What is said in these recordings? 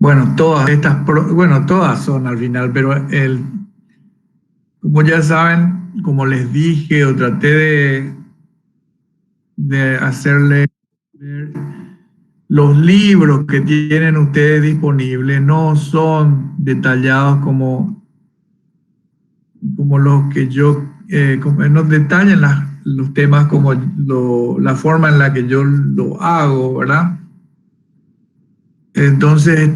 Bueno, todas estas, bueno, todas son al final, pero como ya saben, como les dije o traté de hacerle ver, los libros que tienen ustedes disponibles no son detallados como los que yo, no detallan los temas como la forma en la que yo lo hago, ¿verdad? Entonces,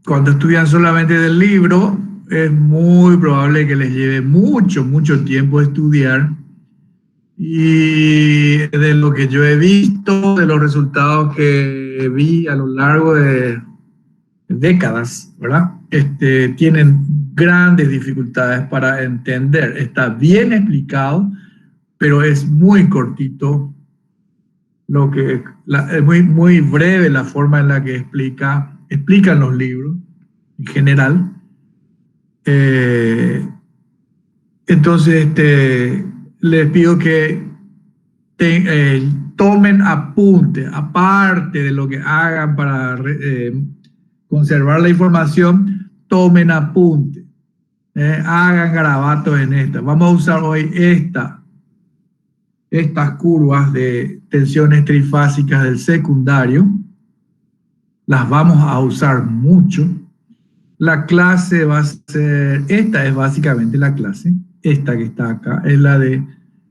cuando estudian solamente del libro, es muy probable que les lleve mucho, mucho tiempo estudiar. Y de lo que yo he visto, de los resultados que vi a lo largo de décadas, ¿verdad? Tienen grandes dificultades para entender. Está bien explicado, pero es muy cortito es muy, muy breve la forma en la que explican los libros en general. Eh, entonces, les pido que tomen apunte, aparte de lo que hagan para conservar la información, tomen apunte, hagan garabatos en esta. Vamos a usar hoy estas curvas de tensiones trifásicas del secundario, las vamos a usar mucho. La clase va a ser, esta es básicamente la clase, esta que está acá, es la de,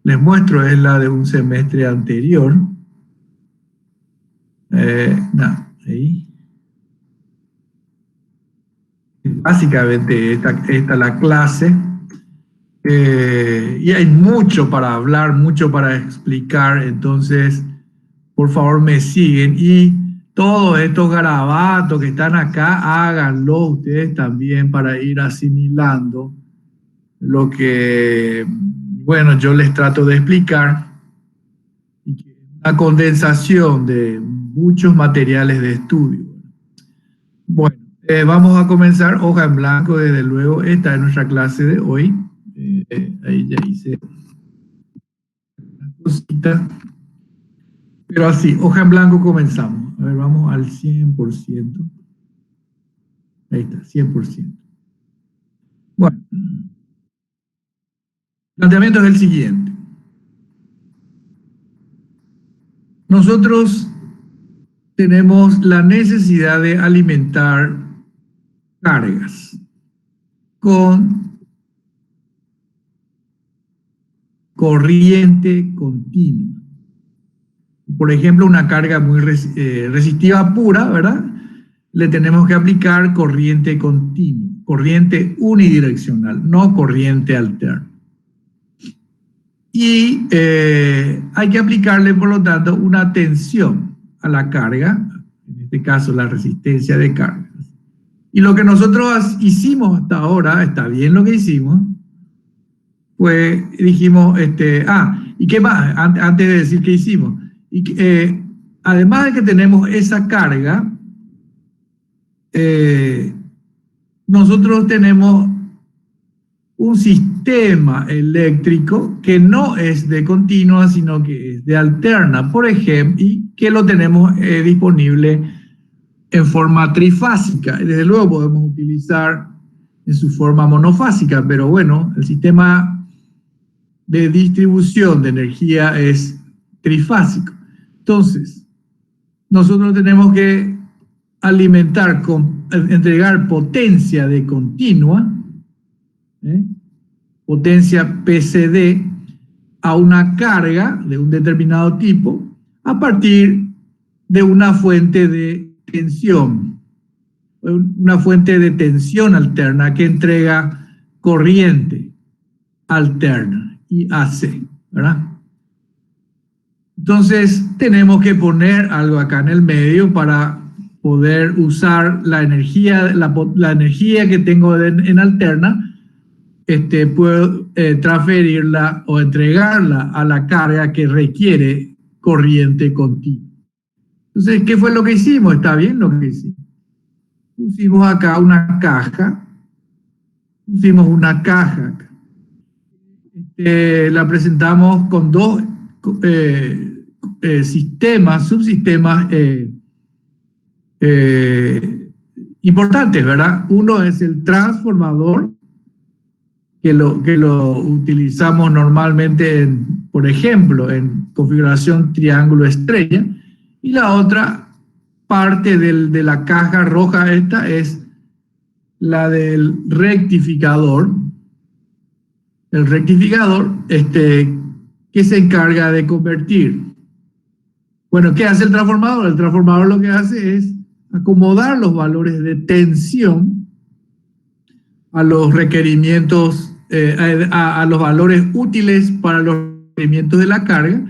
les muestro, es la de un semestre anterior. No, ahí. Básicamente esta es la clase. Y hay mucho para hablar, mucho para explicar, entonces por favor me siguen y todos estos garabatos que están acá, háganlo ustedes también para ir asimilando lo que, bueno, yo les trato de explicar, y que es una condensación de muchos materiales de estudio. Bueno, vamos a comenzar hoja en blanco, desde luego, esta es nuestra clase de hoy. Ahí ya hice una cosita. Pero así, hoja en blanco comenzamos. A ver, vamos al 100%. Ahí está, 100%. Bueno, el planteamiento es el siguiente. Nosotros tenemos la necesidad de alimentar cargas con corriente continua. Por ejemplo, una carga muy resistiva pura, ¿verdad? Le tenemos que aplicar corriente continua, corriente unidireccional, no corriente alterna. Y hay que aplicarle, por lo tanto, una tensión a la carga, en este caso la resistencia de cargas. Y lo que nosotros hicimos hasta ahora, está bien lo que hicimos, pues dijimos, ¿y qué más? Antes de decir qué hicimos. Además de que tenemos esa carga, nosotros tenemos un sistema eléctrico que no es de continua, sino que es de alterna, por ejemplo, y que lo tenemos disponible en forma trifásica. Desde luego podemos utilizar en su forma monofásica, pero bueno, el sistema de distribución de energía es trifásico. Entonces, nosotros tenemos que alimentar, entregar potencia de continua, potencia PCD, a una carga de un determinado tipo a partir de una fuente de tensión, una fuente de tensión alterna que entrega corriente alterna, IAC, ¿verdad? Entonces tenemos que poner algo acá en el medio para poder usar la energía, la energía que tengo en alterna, puedo transferirla o entregarla a la carga que requiere corriente continua. Entonces, ¿qué fue lo que hicimos? ¿Está bien lo que hicimos? Pusimos acá una caja, acá. La presentamos con dos sistemas, subsistemas importantes, ¿verdad? Uno es el transformador, que lo utilizamos normalmente, por ejemplo, en configuración triángulo estrella, y la otra parte de la caja roja esta es la del rectificador. El rectificador que se encarga de convertir. Bueno, ¿qué hace el transformador? El transformador lo que hace es acomodar los valores de tensión a los requerimientos, a los valores útiles para los requerimientos de la carga,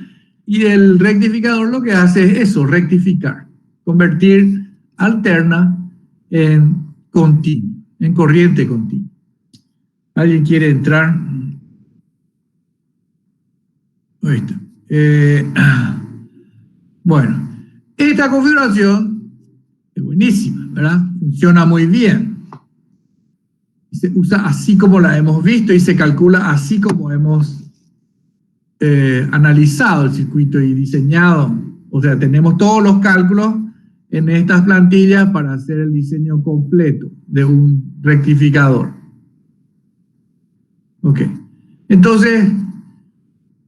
y el rectificador lo que hace es eso, rectificar, convertir alterna en continua, en corriente continua. ¿Alguien quiere entrar? Ahí está. Bueno, esta configuración es buenísima, ¿verdad? Funciona muy bien. Se usa así como la hemos visto y se calcula así como hemos analizado el circuito y diseñado. O sea, tenemos todos los cálculos en estas plantillas para hacer el diseño completo de un rectificador. Ok. Entonces,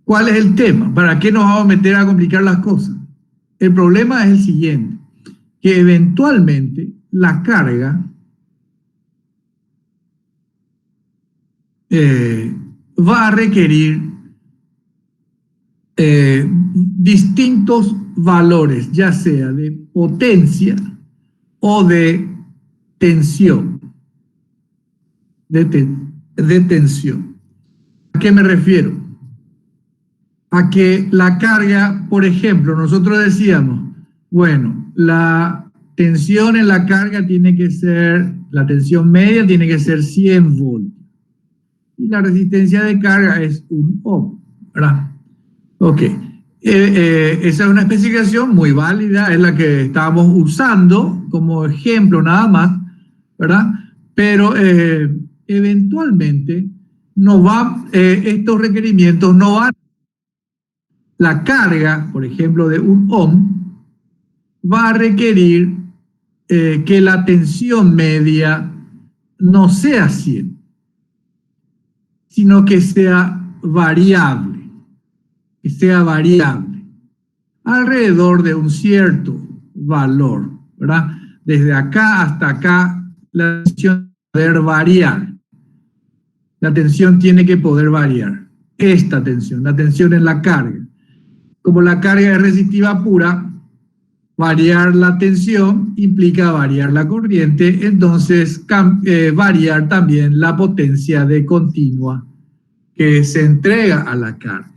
¿cuál es el tema? ¿Para qué nos vamos a meter a complicar las cosas? El problema es el siguiente, que eventualmente la carga va a requerir distintos valores, ya sea de potencia o de tensión. De tensión. ¿A qué me refiero? A que la carga, por ejemplo, nosotros decíamos, bueno, la tensión en la carga tiene que ser, la tensión media tiene que ser 100 voltios. Y la resistencia de carga es 1 ohm, ¿verdad? Ok. Esa es una especificación muy válida, es la que estábamos usando como ejemplo nada más, ¿verdad? Pero eventualmente estos requerimientos no van. La carga, por ejemplo, de 1 ohm, va a requerir que la tensión media no sea 100, sino que sea variable, alrededor de un cierto valor, ¿verdad? Desde acá hasta acá, la tensión tiene que poder variar. La tensión tiene que poder variar. Esta tensión, la tensión en la carga. Como la carga es resistiva pura, variar la tensión implica variar la corriente, entonces variar también la potencia de continua que se entrega a la carga.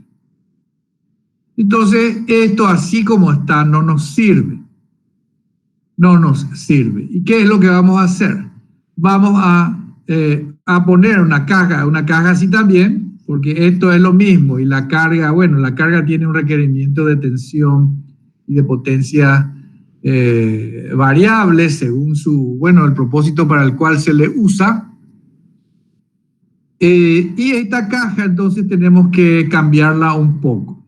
Entonces, esto así como está no nos sirve. No nos sirve. ¿Y qué es lo que vamos a hacer? Vamos a poner una caja así también, porque esto es lo mismo y la carga, bueno, la carga tiene un requerimiento de tensión y de potencia variable según el propósito para el cual se le usa. Y esta caja entonces tenemos que cambiarla un poco.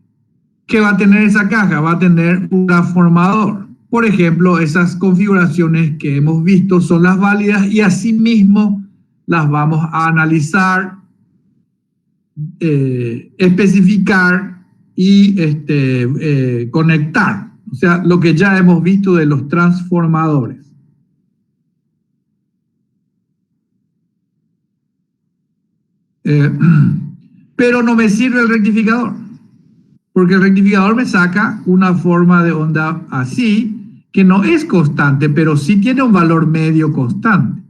¿Qué va a tener esa caja? Va a tener un transformador. Por ejemplo, esas configuraciones que hemos visto son las válidas y asimismo las vamos a analizar, especificar y conectar. O sea, lo que ya hemos visto de los transformadores. Pero no me sirve el rectificador, porque el rectificador me saca una forma de onda así, que no es constante, pero sí tiene un valor medio constante.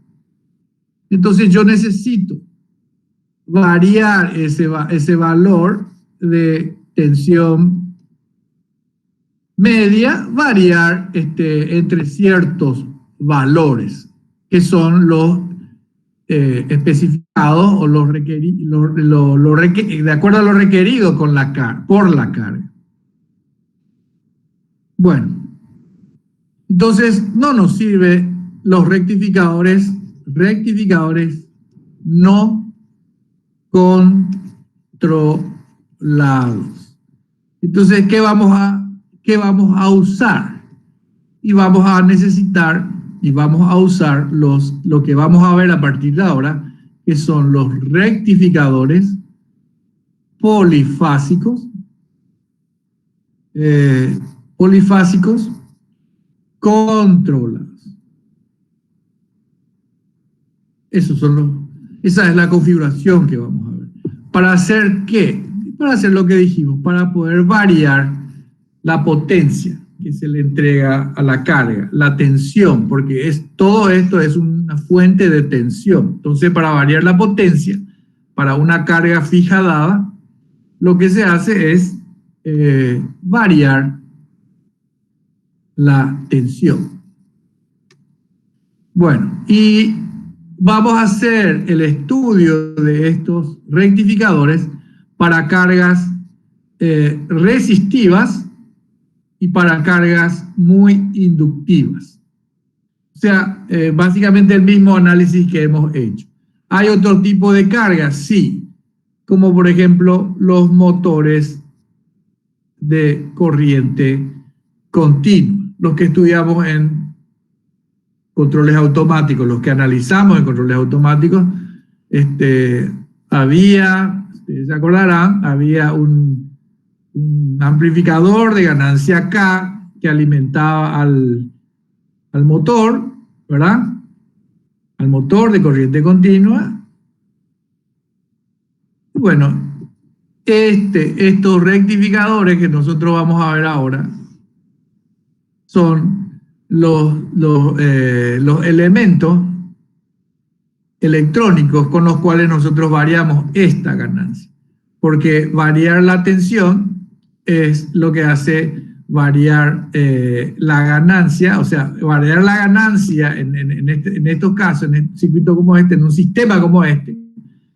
Entonces yo necesito variar ese valor de tensión media, variar entre ciertos valores, que son los especificados o los de acuerdo a lo requerido por la carga. Bueno, entonces no nos sirven los rectificadores no controlados. Entonces, ¿qué vamos a usar? y vamos a necesitar y vamos a usar lo que vamos a ver a partir de ahora, que son los rectificadores polifásicos, controlados. Esa es la configuración que vamos a ver. ¿Para hacer qué? Para hacer lo que dijimos, para poder variar la potencia que se le entrega a la carga, la tensión, porque todo esto es una fuente de tensión. Entonces, para variar la potencia para una carga fija dada, lo que se hace es variar la tensión. Bueno, y vamos a hacer el estudio de estos rectificadores para cargas resistivas y para cargas muy inductivas. O sea, básicamente el mismo análisis que hemos hecho. ¿Hay otro tipo de cargas? Sí, como por ejemplo los motores de corriente continua, los que estudiamos en controles automáticos, los que analizamos en controles automáticos. Ustedes se acordarán, había un amplificador de ganancia K que alimentaba al motor, ¿verdad? Al motor de corriente continua. Y bueno, estos rectificadores que nosotros vamos a ver ahora son los elementos electrónicos con los cuales nosotros variamos esta ganancia. Porque variar la tensión es lo que hace variar la ganancia, o sea, variar la ganancia en estos casos, en un circuito como este, en un sistema como este,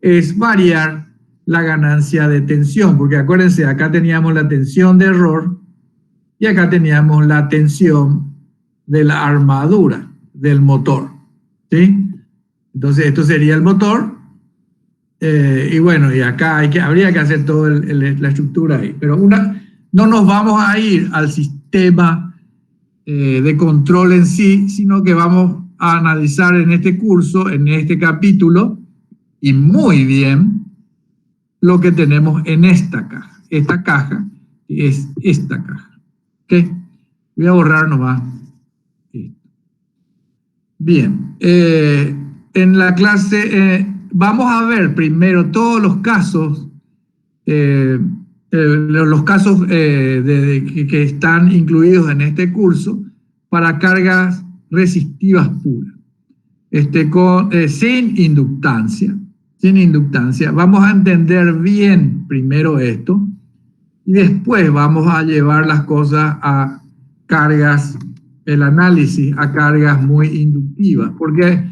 es variar la ganancia de tensión, porque acuérdense, acá teníamos la tensión de error y acá teníamos la tensión de la armadura del motor, ¿sí? Entonces esto sería el motor, y bueno, y acá habría que hacer toda la estructura ahí, pero no nos vamos a ir al sistema de control en sí, sino que vamos a analizar en este curso, en este capítulo, y muy bien, lo que tenemos en esta caja. Esta caja es esta caja. ¿Ok? Voy a borrar nomás esto. Bien. En la clase vamos a ver primero todos los casos que están incluidos en este curso para cargas resistivas puras, sin inductancia. Sin inductancia. Vamos a entender bien primero esto y después vamos a llevar las cosas a cargas, el análisis a cargas muy inductivas, porque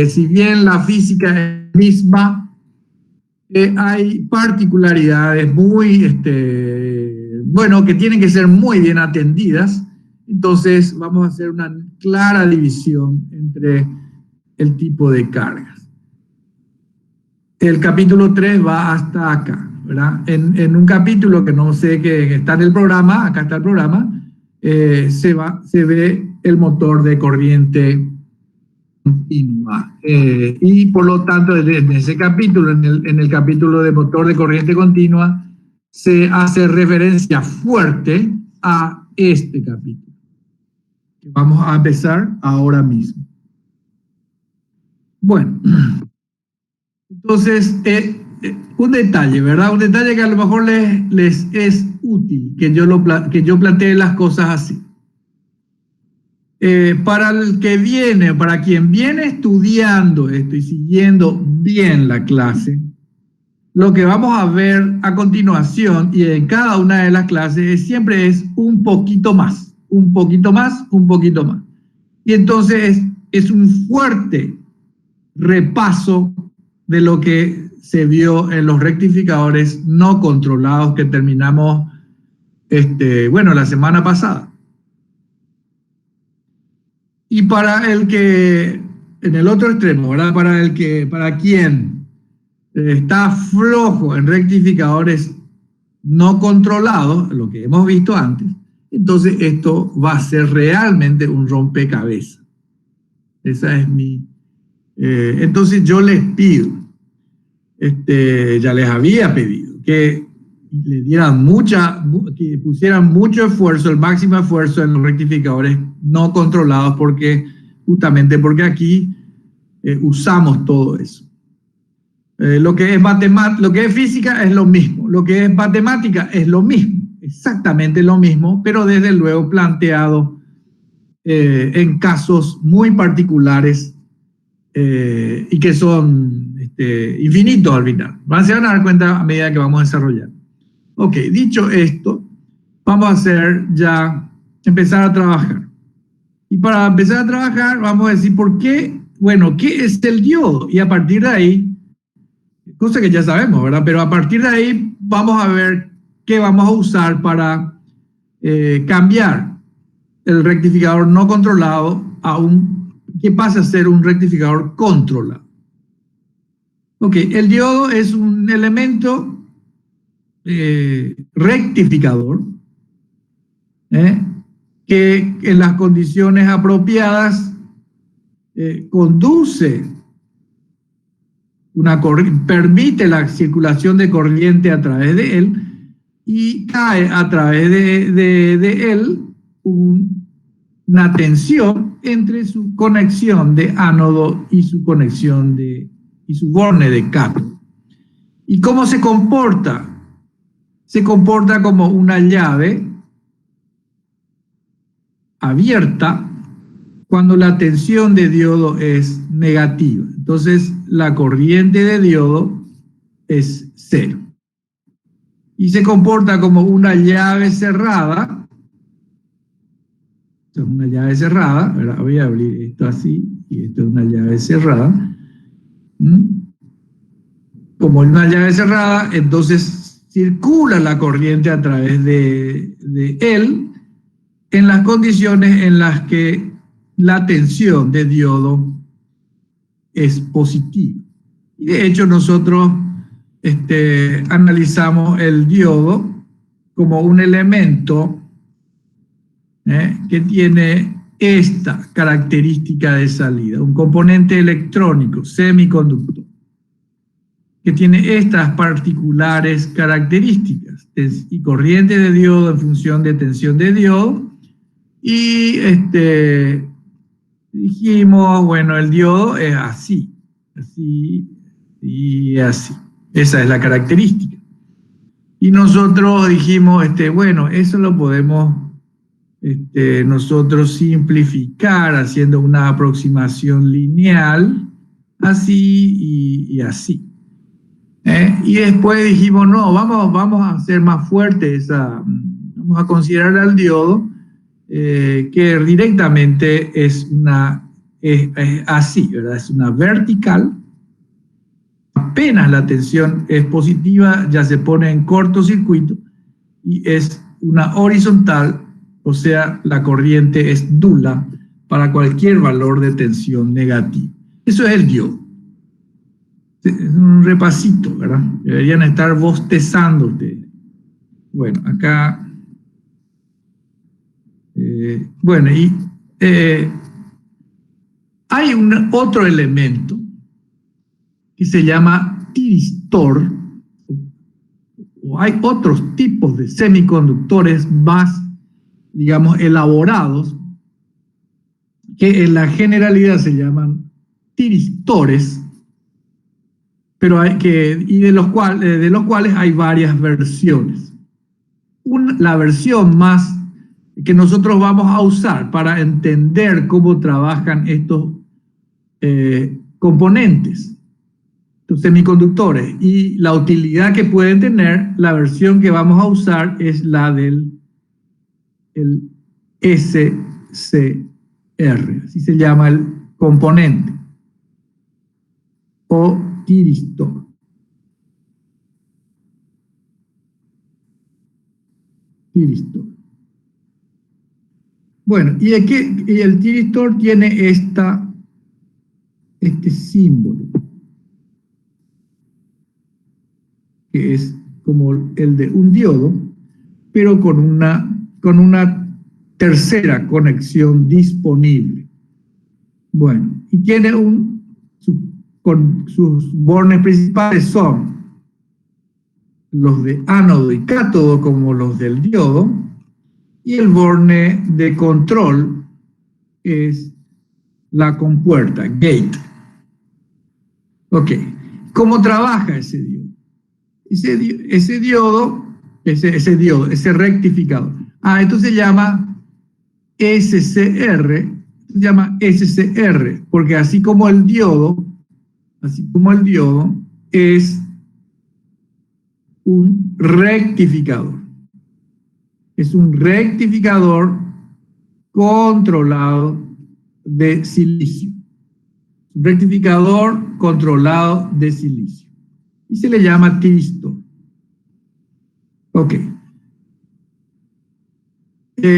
si bien la física es misma, hay particularidades muy, bueno, que tienen que ser muy bien atendidas. Entonces vamos a hacer una clara división entre el tipo de cargas. El capítulo 3 va hasta acá, ¿verdad? En un capítulo que no sé que está en el programa, acá está el programa, se ve el motor de corriente continua. Y por lo tanto, en ese capítulo, en el capítulo de motor de corriente continua, se hace referencia fuerte a este capítulo. Vamos a empezar ahora mismo. Bueno. Entonces, un detalle, ¿verdad? Un detalle que a lo mejor les es útil, que yo plantee las cosas así. Para quien viene estudiando esto y siguiendo bien la clase, lo que vamos a ver a continuación y en cada una de las clases siempre es un poquito más, un poquito más, un poquito más. Y entonces es un fuerte repaso de lo que se vio en los rectificadores no controlados que terminamos, bueno, la semana pasada. Y para el que, en el otro extremo, ¿verdad? Para quien está flojo en rectificadores no controlados, lo que hemos visto antes, Entonces esto va a ser realmente un rompecabezas. Esa es mi... entonces yo les pido, ya les había pedido que le dieran que pusieran mucho esfuerzo, el máximo esfuerzo en los rectificadores no controlados, justamente porque aquí usamos todo eso. Lo que es física es lo mismo, lo que es matemática es lo mismo, exactamente lo mismo, pero desde luego planteado en casos muy particulares y que son infinitos al final. Se van a dar cuenta a medida que vamos a desarrollar. Ok, dicho esto, vamos a empezar a trabajar. Y para empezar a trabajar, vamos a decir por qué, bueno, ¿qué es el diodo? Y a partir de ahí, cosa que ya sabemos, ¿verdad? Pero a partir de ahí vamos a ver qué vamos a usar para cambiar el rectificador no controlado que pase a ser un rectificador controlado. Ok, el diodo es un elemento rectificador que en las condiciones apropiadas permite la circulación de corriente a través de él y cae a través de él una tensión entre su conexión de ánodo y su borne de cátodo. ¿Y cómo se comporta? Se comporta como una llave abierta cuando la tensión de diodo es negativa. Entonces, la corriente de diodo es cero. Y se comporta como una llave cerrada. Esto es una llave cerrada. Ahora voy a abrir esto así, y esto es una llave cerrada. Como es una llave cerrada, entonces circula la corriente a través de él en las condiciones en las que la tensión de diodo es positiva. Y de hecho nosotros analizamos el diodo como un elemento que tiene esta característica de salida, un componente electrónico, semiconductor, que tiene estas particulares características y corriente de diodo en función de tensión de diodo. Y dijimos, bueno, el diodo es así y así. Esa es la característica. Y nosotros dijimos, bueno, eso lo podemos nosotros simplificar haciendo una aproximación lineal, así y así. Y después dijimos, no, vamos a hacer más fuerte vamos a considerar al diodo que directamente es así, ¿verdad? Es una vertical. Apenas la tensión es positiva, ya se pone en cortocircuito y es una horizontal, o sea, la corriente es nula para cualquier valor de tensión negativa. Eso es el diodo. Es un repasito, ¿verdad? Deberían estar bostezando ustedes. Bueno, acá... bueno, y hay otro elemento que se llama tiristor, o hay otros tipos de semiconductores más, digamos, elaborados, que en la generalidad se llaman tiristores, pero de los cuales hay varias versiones. La versión más que nosotros vamos a usar para entender cómo trabajan estos componentes, estos semiconductores, y la utilidad que pueden tener, la versión que vamos a usar es la del SCR, así se llama el componente, o tiristor. Tiristor. Bueno, y el tiristor tiene este símbolo, que es como el de un diodo, pero con una tercera conexión disponible. Bueno, y tiene sus bornes principales son los de ánodo y cátodo, como los del diodo, y el borne de control es la compuerta, gate. Ok, ¿cómo trabaja ese diodo? Ese rectificador. Esto se llama SCR, porque así como el diodo es un rectificador. Es un rectificador controlado de silicio. Un rectificador controlado de silicio. Y se le llama tiristor. Ok.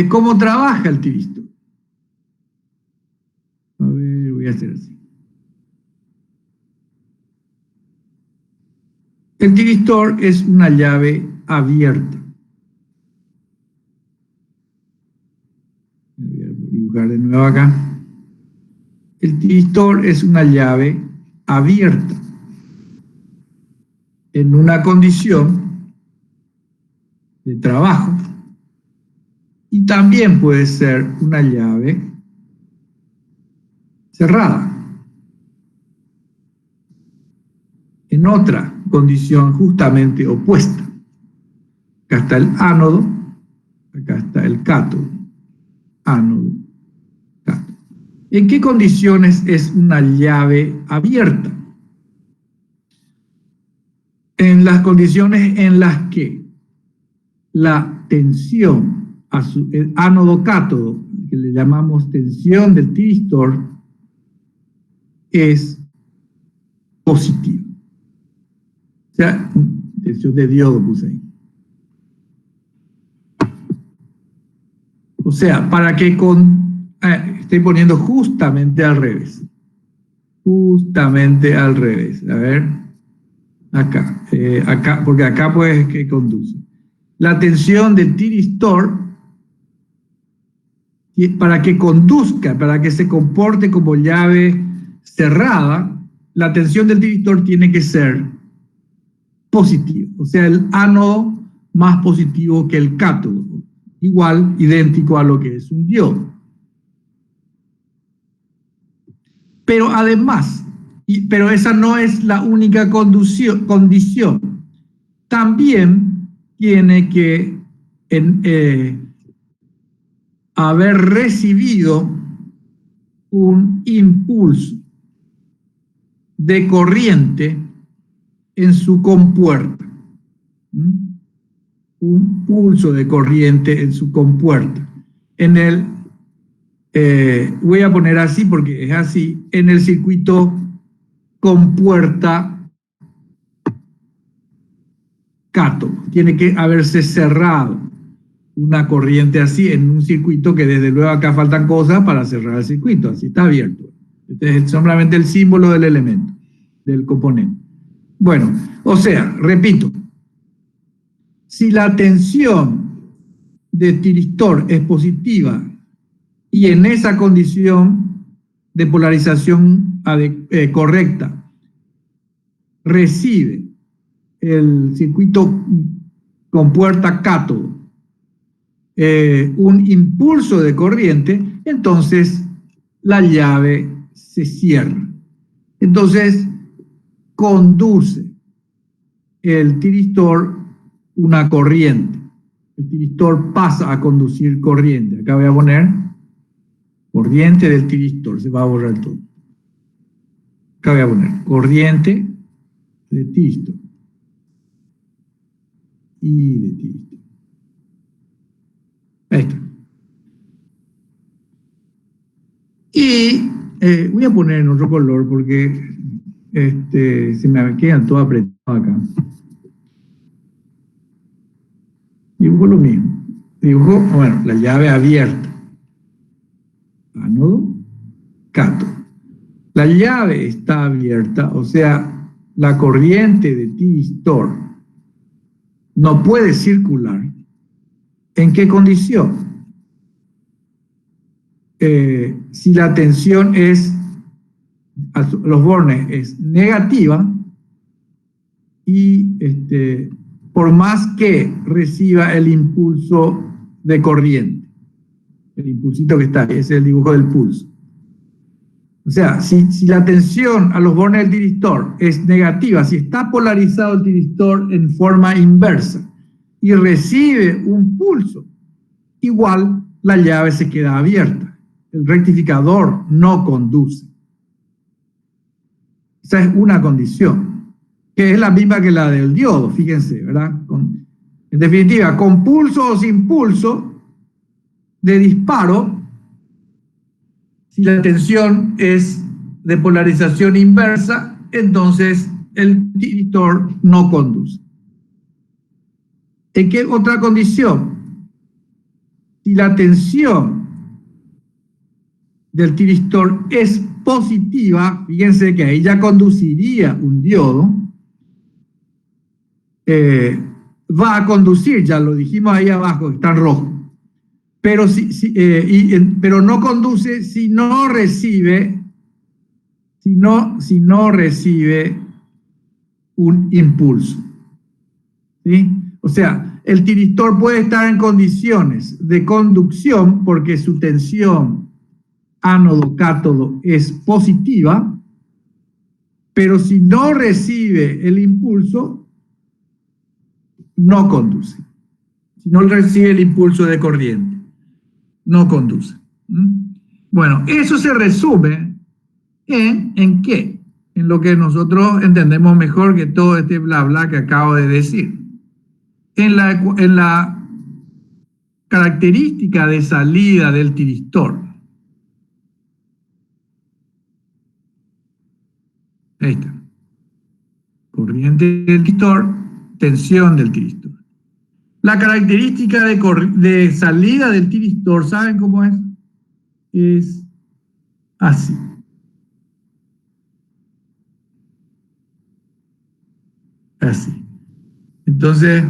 ¿Cómo trabaja el tiristor? A ver, voy a hacer así. El tiristor es una llave abierta. Voy a dibujar de nuevo acá. El tiristor es una llave abierta en una condición de trabajo, y también puede ser una llave cerrada en otra condición justamente opuesta. Acá está el ánodo, acá está el cátodo. Ánodo, cátodo. ¿En qué condiciones es una llave abierta? En las condiciones en las que la tensión a el ánodo cátodo, que le llamamos tensión del tiristor, es positiva. O sea, tensión de diodo puse ahí. O sea, para que estoy poniendo justamente al revés. Justamente al revés. A ver. Acá. Acá, porque acá pues que conduce. La tensión del tiristor, para que conduzca, para que se comporte como llave cerrada, la tensión del tiristor tiene que ser positiva. O sea, el ánodo más positivo que el cátodo. Igual, idéntico a lo que es un diodo. Pero además, pero esa no es la única condición. También tiene que haber recibido un impulso de corriente en su compuerta. Un pulso de corriente en su compuerta. Voy a poner así porque es así, en el circuito compuerta cátodo. Tiene que haberse cerrado una corriente así en un circuito que desde luego acá faltan cosas para cerrar el circuito, así está abierto. Este es solamente el símbolo del elemento, del componente. Bueno, o sea, repito, si la tensión de tiristor es positiva y en esa condición de polarización correcta recibe el circuito compuerta cátodo un impulso de corriente, entonces la llave se cierra. Entonces conduce el tiristor una corriente. El tiristor pasa a conducir corriente. Acá voy a poner corriente del tiristor, se va a borrar todo. Acá voy a poner corriente de tiristor. Y de tiristor. Ahí está. Y voy a poner en otro color porque se me quedan todo apretado acá. Dibujo lo mismo. Dibujo, bueno, la llave abierta. Ánodo, cátodo. La llave está abierta, o sea, la corriente de tiristor no puede circular. ¿En qué condición? si la tensión es, a los bornes es negativa, y por más que reciba el impulso de corriente, el impulsito que está ahí, ese es el dibujo del pulso. O sea, si la tensión a los bornes del tiristor es negativa, si está polarizado el tiristor en forma inversa y recibe un pulso, igual la llave se queda abierta. El rectificador no conduce. Esa es una condición, que es la misma que la del diodo, fíjense, ¿verdad? En definitiva, con pulso o sin pulso de disparo, si la tensión es de polarización inversa, entonces el tiristor no conduce. ¿En qué otra condición? Si la tensión del tiristor es positiva, fíjense que ahí ya conduciría un diodo, va a conducir, ya lo dijimos ahí abajo, está en rojo. Pero, pero no conduce si no recibe un impulso, ¿sí? O sea, el tiristor puede estar en condiciones de conducción porque su tensión ánodo-cátodo es positiva, pero si no recibe el impulso, no conduce. Si no recibe el impulso de corriente, no conduce. Bueno, eso se resume ¿en qué? En lo que nosotros entendemos mejor que todo este bla bla que acabo de decir. En la característica de salida del tiristor. Ahí está. Corriente del tiristor, tensión del tiristor. La característica de salida del tiristor, ¿saben cómo es? Es así. Así. Entonces,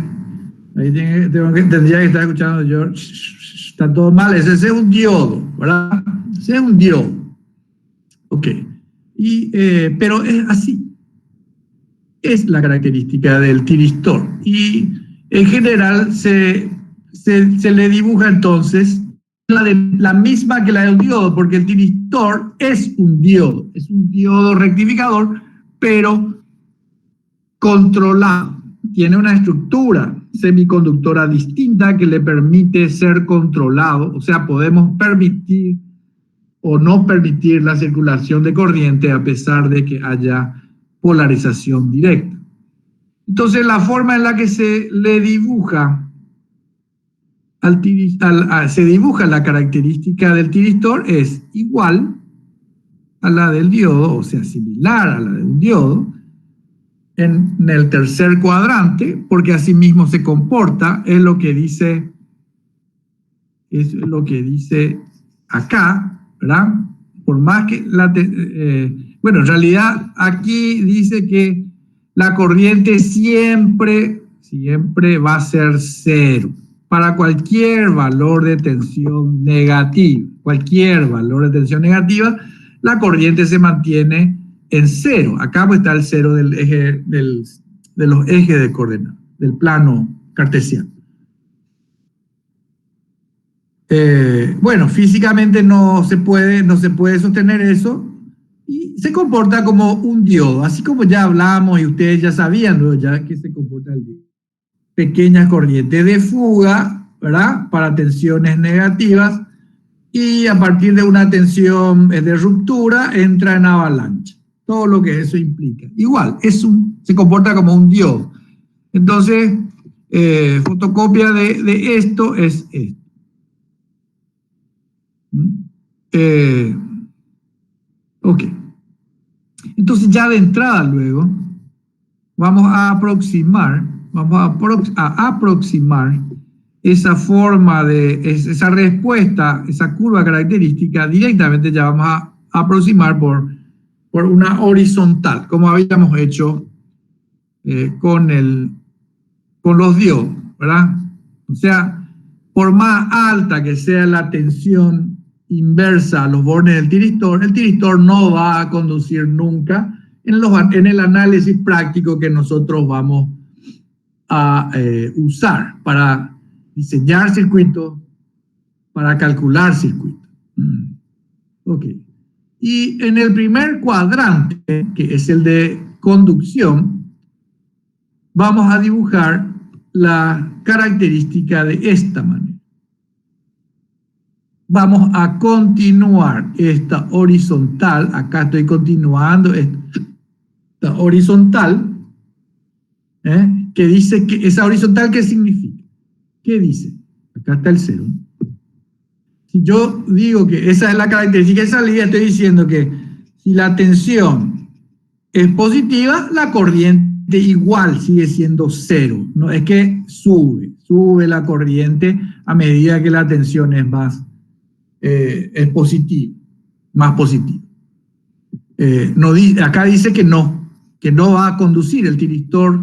ahí tendría que estar escuchando yo. Está todo mal. Ese es un diodo, ¿verdad? Ese es un diodo. Ok. Pero es así. Es la característica del tiristor. Y en general se le dibuja entonces la misma que la del diodo, porque el tiristor es un diodo rectificador, pero controlado. Tiene una estructura semiconductora distinta que le permite ser controlado, o sea, podemos permitir o no permitir la circulación de corriente a pesar de que haya polarización directa. Entonces, la forma en la que se le dibuja se dibuja la característica del tiristor es igual a la del diodo, o sea, similar a la del diodo, en el tercer cuadrante, porque así mismo se comporta, es lo que dice acá, ¿verdad? Por más que bueno, en realidad aquí dice que la corriente siempre va a ser cero para cualquier valor de tensión negativa. Cualquier valor de tensión negativa, la corriente se mantiene en cero. Acá está el cero del eje, de los ejes de coordenadas, del plano cartesiano. Bueno, físicamente no se puede sostener eso y se comporta como un diodo, así como ya hablamos y ustedes ya sabían, ¿no? Ya que se comporta el diodo. Pequeñas corrientes de fuga, ¿verdad? Para tensiones negativas, y a partir de una tensión de ruptura entra en avalancha. Todo lo que eso implica. Igual, se comporta como un diodo. Entonces, fotocopia de esto es esto. Ok. Entonces, ya de entrada luego, vamos a aproximar esa forma esa respuesta, esa curva característica, directamente ya vamos a aproximar por una horizontal, como habíamos hecho con los diodos, ¿verdad? O sea, por más alta que sea la tensión inversa a los bornes del tiristor, el tiristor no va a conducir nunca en el análisis práctico que nosotros vamos a usar para diseñar circuitos, para calcular circuitos. Ok. Y en el primer cuadrante, que es el de conducción, vamos a dibujar la característica de esta manera. Vamos a continuar esta horizontal, acá estoy continuando esta horizontal, que dice que esa horizontal, ¿qué significa? ¿Qué dice? Acá está el 0. Si yo digo que esa es la característica de salida, estoy diciendo que si la tensión es positiva, la corriente igual sigue siendo 0. No es que sube la corriente a medida que la tensión es más es positiva, más positiva. Acá dice que no va a conducir, el tiristor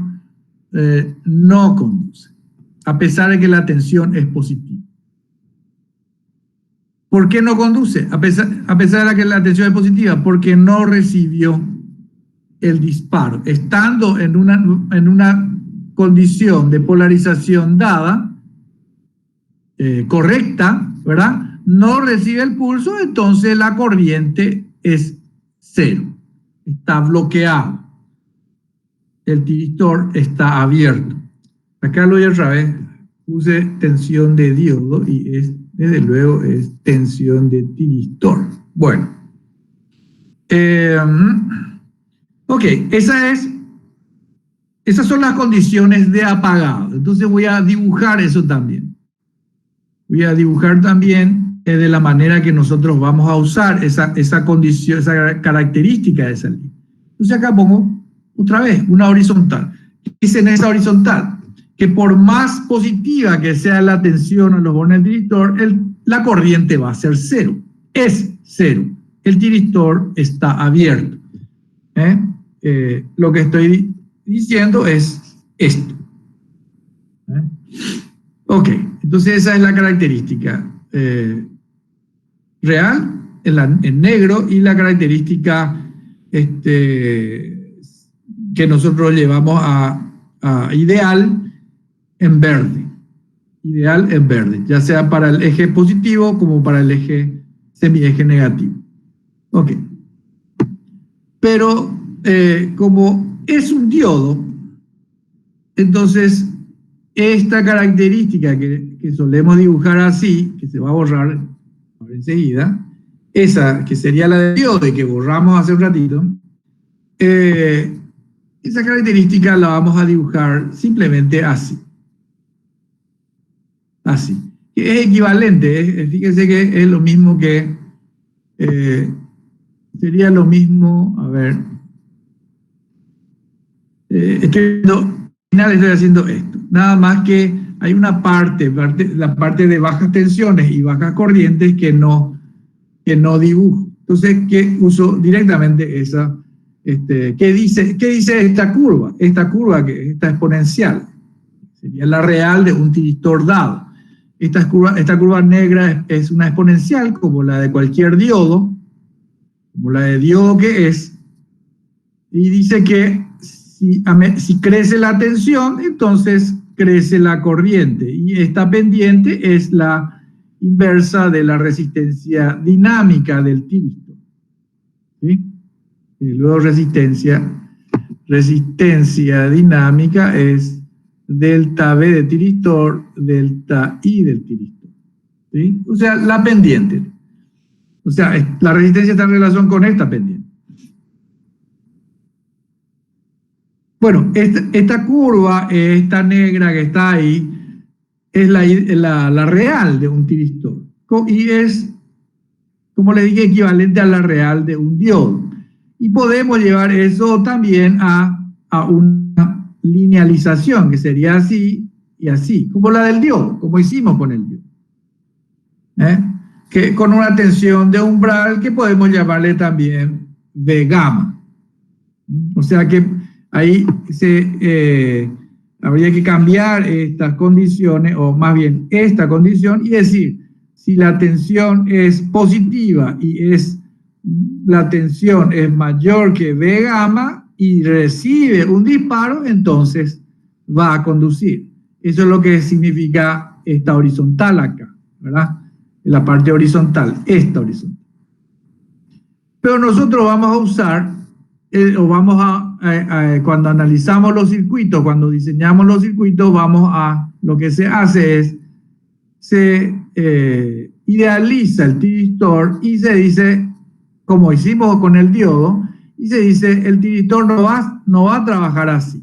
no conduce, a pesar de que la tensión es positiva. ¿Por qué no conduce? A pesar de que la tensión es positiva, porque no recibió el disparo. Estando en una condición de polarización dada, correcta, ¿verdad? No recibe el pulso, entonces la corriente es 0. Está bloqueado. El tiristor está abierto. Acá lo voy otra vez. Puse tensión de diodo y desde luego es tensión de tiristor. Bueno. Ok, esas son las condiciones de apagado. Entonces voy a dibujar eso también. Voy a dibujar también de la manera que nosotros vamos a usar esa condición, esa característica de salida. Entonces acá pongo otra vez una horizontal. Dice en esa horizontal que por más positiva que sea la tensión a los bornes del tiristor, la corriente va a ser 0. Es 0. El tiristor está abierto. Lo que estoy diciendo es esto. Ok, entonces esa es la característica real en negro y la característica que nosotros llevamos a ideal en verde. Ideal en verde, ya sea para el eje positivo como para el eje semieje negativo. Ok. Pero como es un diodo, entonces esta característica que solemos dibujar así, que se va a borrar enseguida, esa que sería la de diodo y que borramos hace un ratito, esa característica la vamos a dibujar simplemente así. Así. Es equivalente, fíjense que es lo mismo que, sería lo mismo, a ver, estoy haciendo esto, nada más que hay una la parte de bajas tensiones y bajas corrientes que no dibujo. Entonces, que uso directamente esa, ¿qué dice esta curva? Esta curva, esta exponencial, sería la real de un tiristor dado. Esta curva negra es una exponencial como la de cualquier diodo, como la de diodo que es, y dice que si crece la tensión, entonces crece la corriente, y esta pendiente es la inversa de la resistencia dinámica del tiristor. ¿Sí? Y luego resistencia dinámica es delta V de tiristor, delta I del tiristor. ¿Sí? O sea, la pendiente. O sea, la resistencia está en relación con esta pendiente. Bueno, esta curva, esta negra que está ahí, es la real de un tiristor. Y es, como le dije, equivalente a la real de un diodo. Y podemos llevar eso también a una linealización, que sería así y así, como la del diodo, como hicimos con el diodo. Que con una tensión de umbral que podemos llamarle también V gamma. O sea que ahí habría que cambiar estas condiciones, o más bien esta condición, y decir, si la tensión es positiva y la tensión es mayor que V gamma y recibe un disparo, entonces va a conducir. Eso es lo que significa esta horizontal acá, ¿verdad? La parte horizontal, esta horizontal. Pero nosotros vamos a usar, cuando analizamos los circuitos, cuando diseñamos los circuitos, lo que se hace es, se idealiza el tiristor y se dice, como hicimos con el diodo, y se dice, el tiristor no va a trabajar así,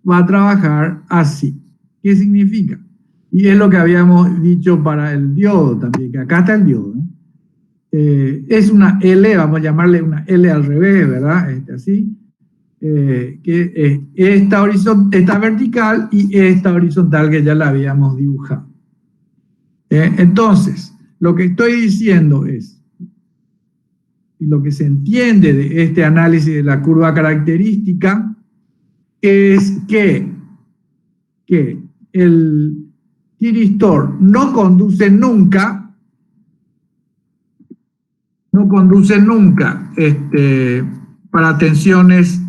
va a trabajar así. ¿Qué significa? Y es lo que habíamos dicho para el diodo también, que acá está el diodo, ¿eh? Es una L, vamos a llamarle una L al revés, ¿verdad? Así, que es esta vertical y esta horizontal que ya la habíamos dibujado. Entonces, lo que estoy diciendo es, y lo que se entiende de este análisis de la curva característica, es que el tiristor no conduce nunca para tensiones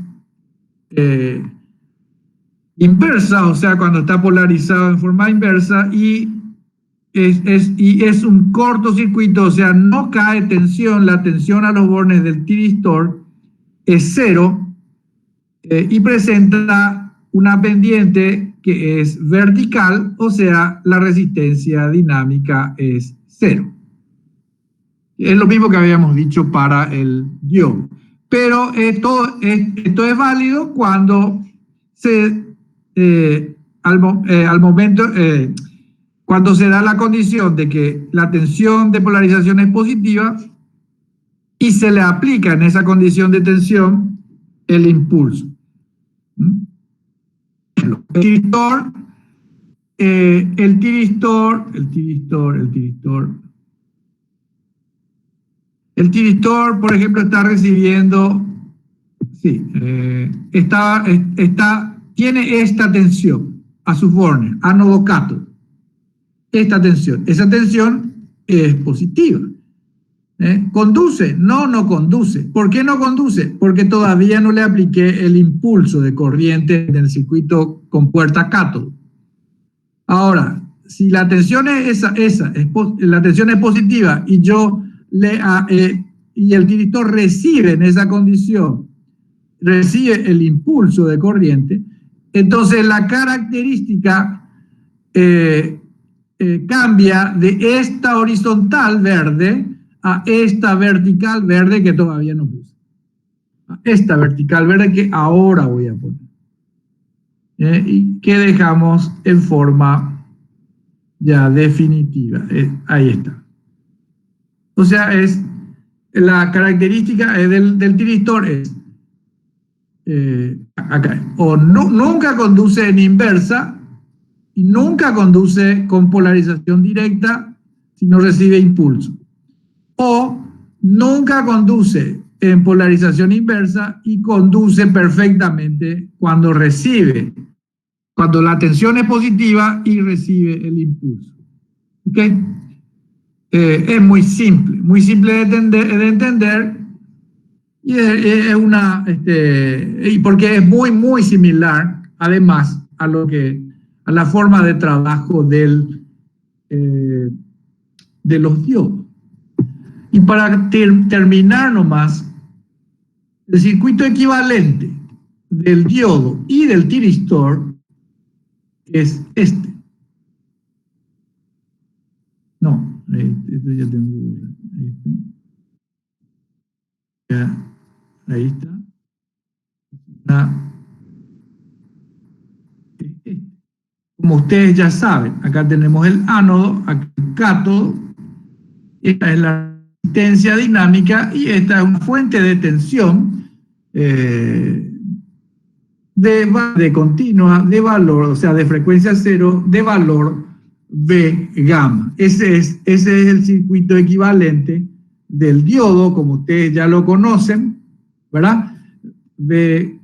inversas, o sea, cuando está polarizado en forma inversa, y es un cortocircuito, o sea, no cae tensión, la tensión a los bornes del tiristor es cero, y presenta una pendiente que es vertical, o sea, la resistencia dinámica es cero. Es lo mismo que habíamos dicho para el diodo. Pero esto es válido cuando cuando se da la condición de que la tensión de polarización es positiva y se le aplica en esa condición de tensión el impulso. El tiristor, por ejemplo, está recibiendo, tiene esta tensión a sus bornes, ánodo-cátodo. Esta tensión, esa tensión es positiva. ¿Conduce? No conduce. ¿Por qué no conduce? Porque todavía no le apliqué el impulso de corriente en el circuito con puerta cátodo. Ahora, si la tensión es la tensión es positiva y y el tiristor recibe en esa condición, recibe el impulso de corriente, entonces la característica cambia de esta horizontal verde a esta vertical verde que todavía no puse. A esta vertical verde que ahora voy a poner. Y que dejamos en forma ya definitiva. Ahí está. O sea, la característica del tiristor es acá. O nunca conduce en inversa y nunca conduce con polarización directa si no recibe impulso. O nunca conduce en polarización inversa y conduce perfectamente cuando la tensión es positiva y recibe el impulso. ¿Ok? Es muy simple de entender y porque es muy similar, además, a la forma de trabajo de los diodos. Y para terminar nomás, el circuito equivalente del diodo y del tiristor es este. No, esto ya tengo que borrar. Ahí está. Como ustedes ya saben, acá tenemos el ánodo, acá el cátodo. Esta es la resistencia dinámica y esta es una fuente de tensión de continua, de valor, o sea, de frecuencia cero, de valor V gamma. Ese es el circuito equivalente del diodo, como ustedes ya lo conocen, ¿verdad? V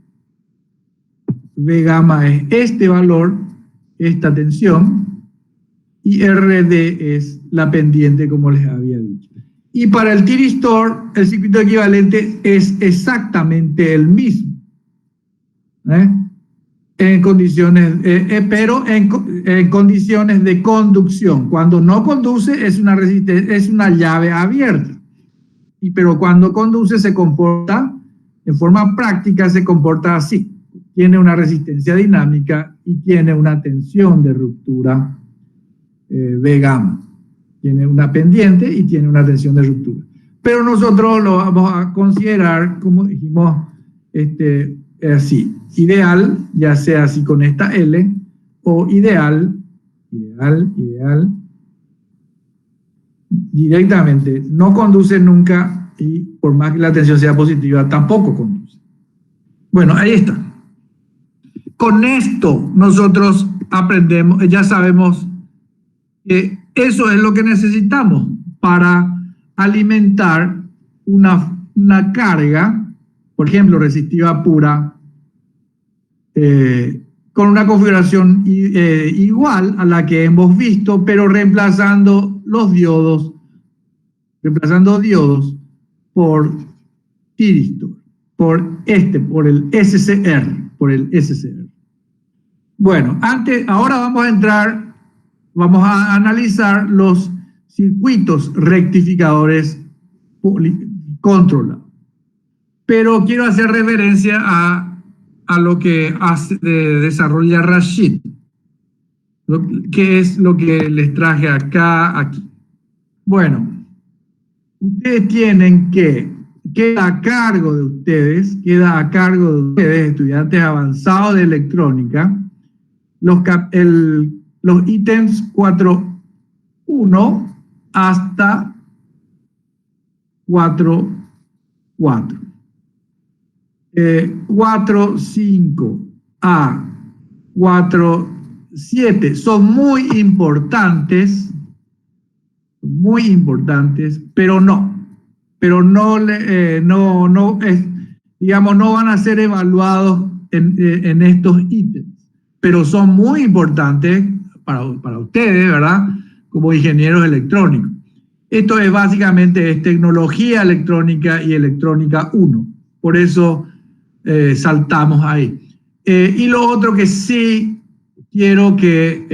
gamma es este valor, esta tensión, y RD es la pendiente, como les había dicho. Y para el tiristor, el circuito equivalente es exactamente el mismo, en condiciones, pero en condiciones de conducción. Cuando no conduce es una resistencia, es una llave abierta. Pero cuando conduce se comporta, en forma práctica se comporta así. Tiene una resistencia dinámica y tiene una tensión de ruptura V gamma. Tiene una pendiente y tiene una tensión de ruptura. Pero nosotros lo vamos a considerar, como dijimos, así. Ideal, ya sea así con esta L, o ideal, directamente. No conduce nunca y por más que la tensión sea positiva, tampoco conduce. Bueno, ahí está. Con esto nosotros aprendemos, ya sabemos que eso es lo que necesitamos para alimentar una carga, por ejemplo, resistiva pura, con una configuración igual a la que hemos visto, pero reemplazando diodos por tiristor, por el SCR, Bueno, ahora vamos a analizar los circuitos rectificadores controlados. Pero quiero hacer referencia a lo que desarrolla Rashid, que es lo que les traje aquí. Bueno, ustedes tienen queda a cargo de ustedes, estudiantes avanzados de electrónica, los ítems 4.1 hasta 4.4. 4.5 a 4.7 son muy importantes, pero no van a ser evaluados en estos ítems, pero son muy importantes para ustedes, ¿verdad? Como ingenieros electrónicos. Esto es básicamente tecnología electrónica y electrónica 1. Por eso saltamos ahí. Y lo otro que sí quiero que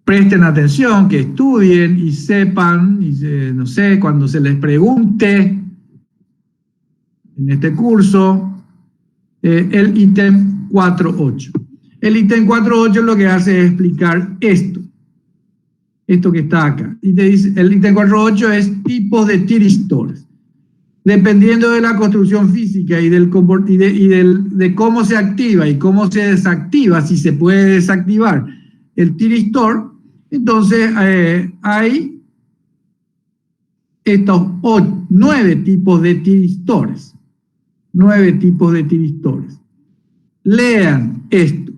presten atención, que estudien y sepan, no sé, cuando se les pregunte en este curso, el ítem 4.8. El ítem 4.8 lo que hace es explicar esto que está acá. Y te dice, el ítem 4.8 es tipos de tiristores. Dependiendo de la construcción física y de cómo se activa y cómo se desactiva, si se puede desactivar el tiristor, entonces hay estos 9 tipos de tiristores. 9 tipos de tiristores. Lean esto.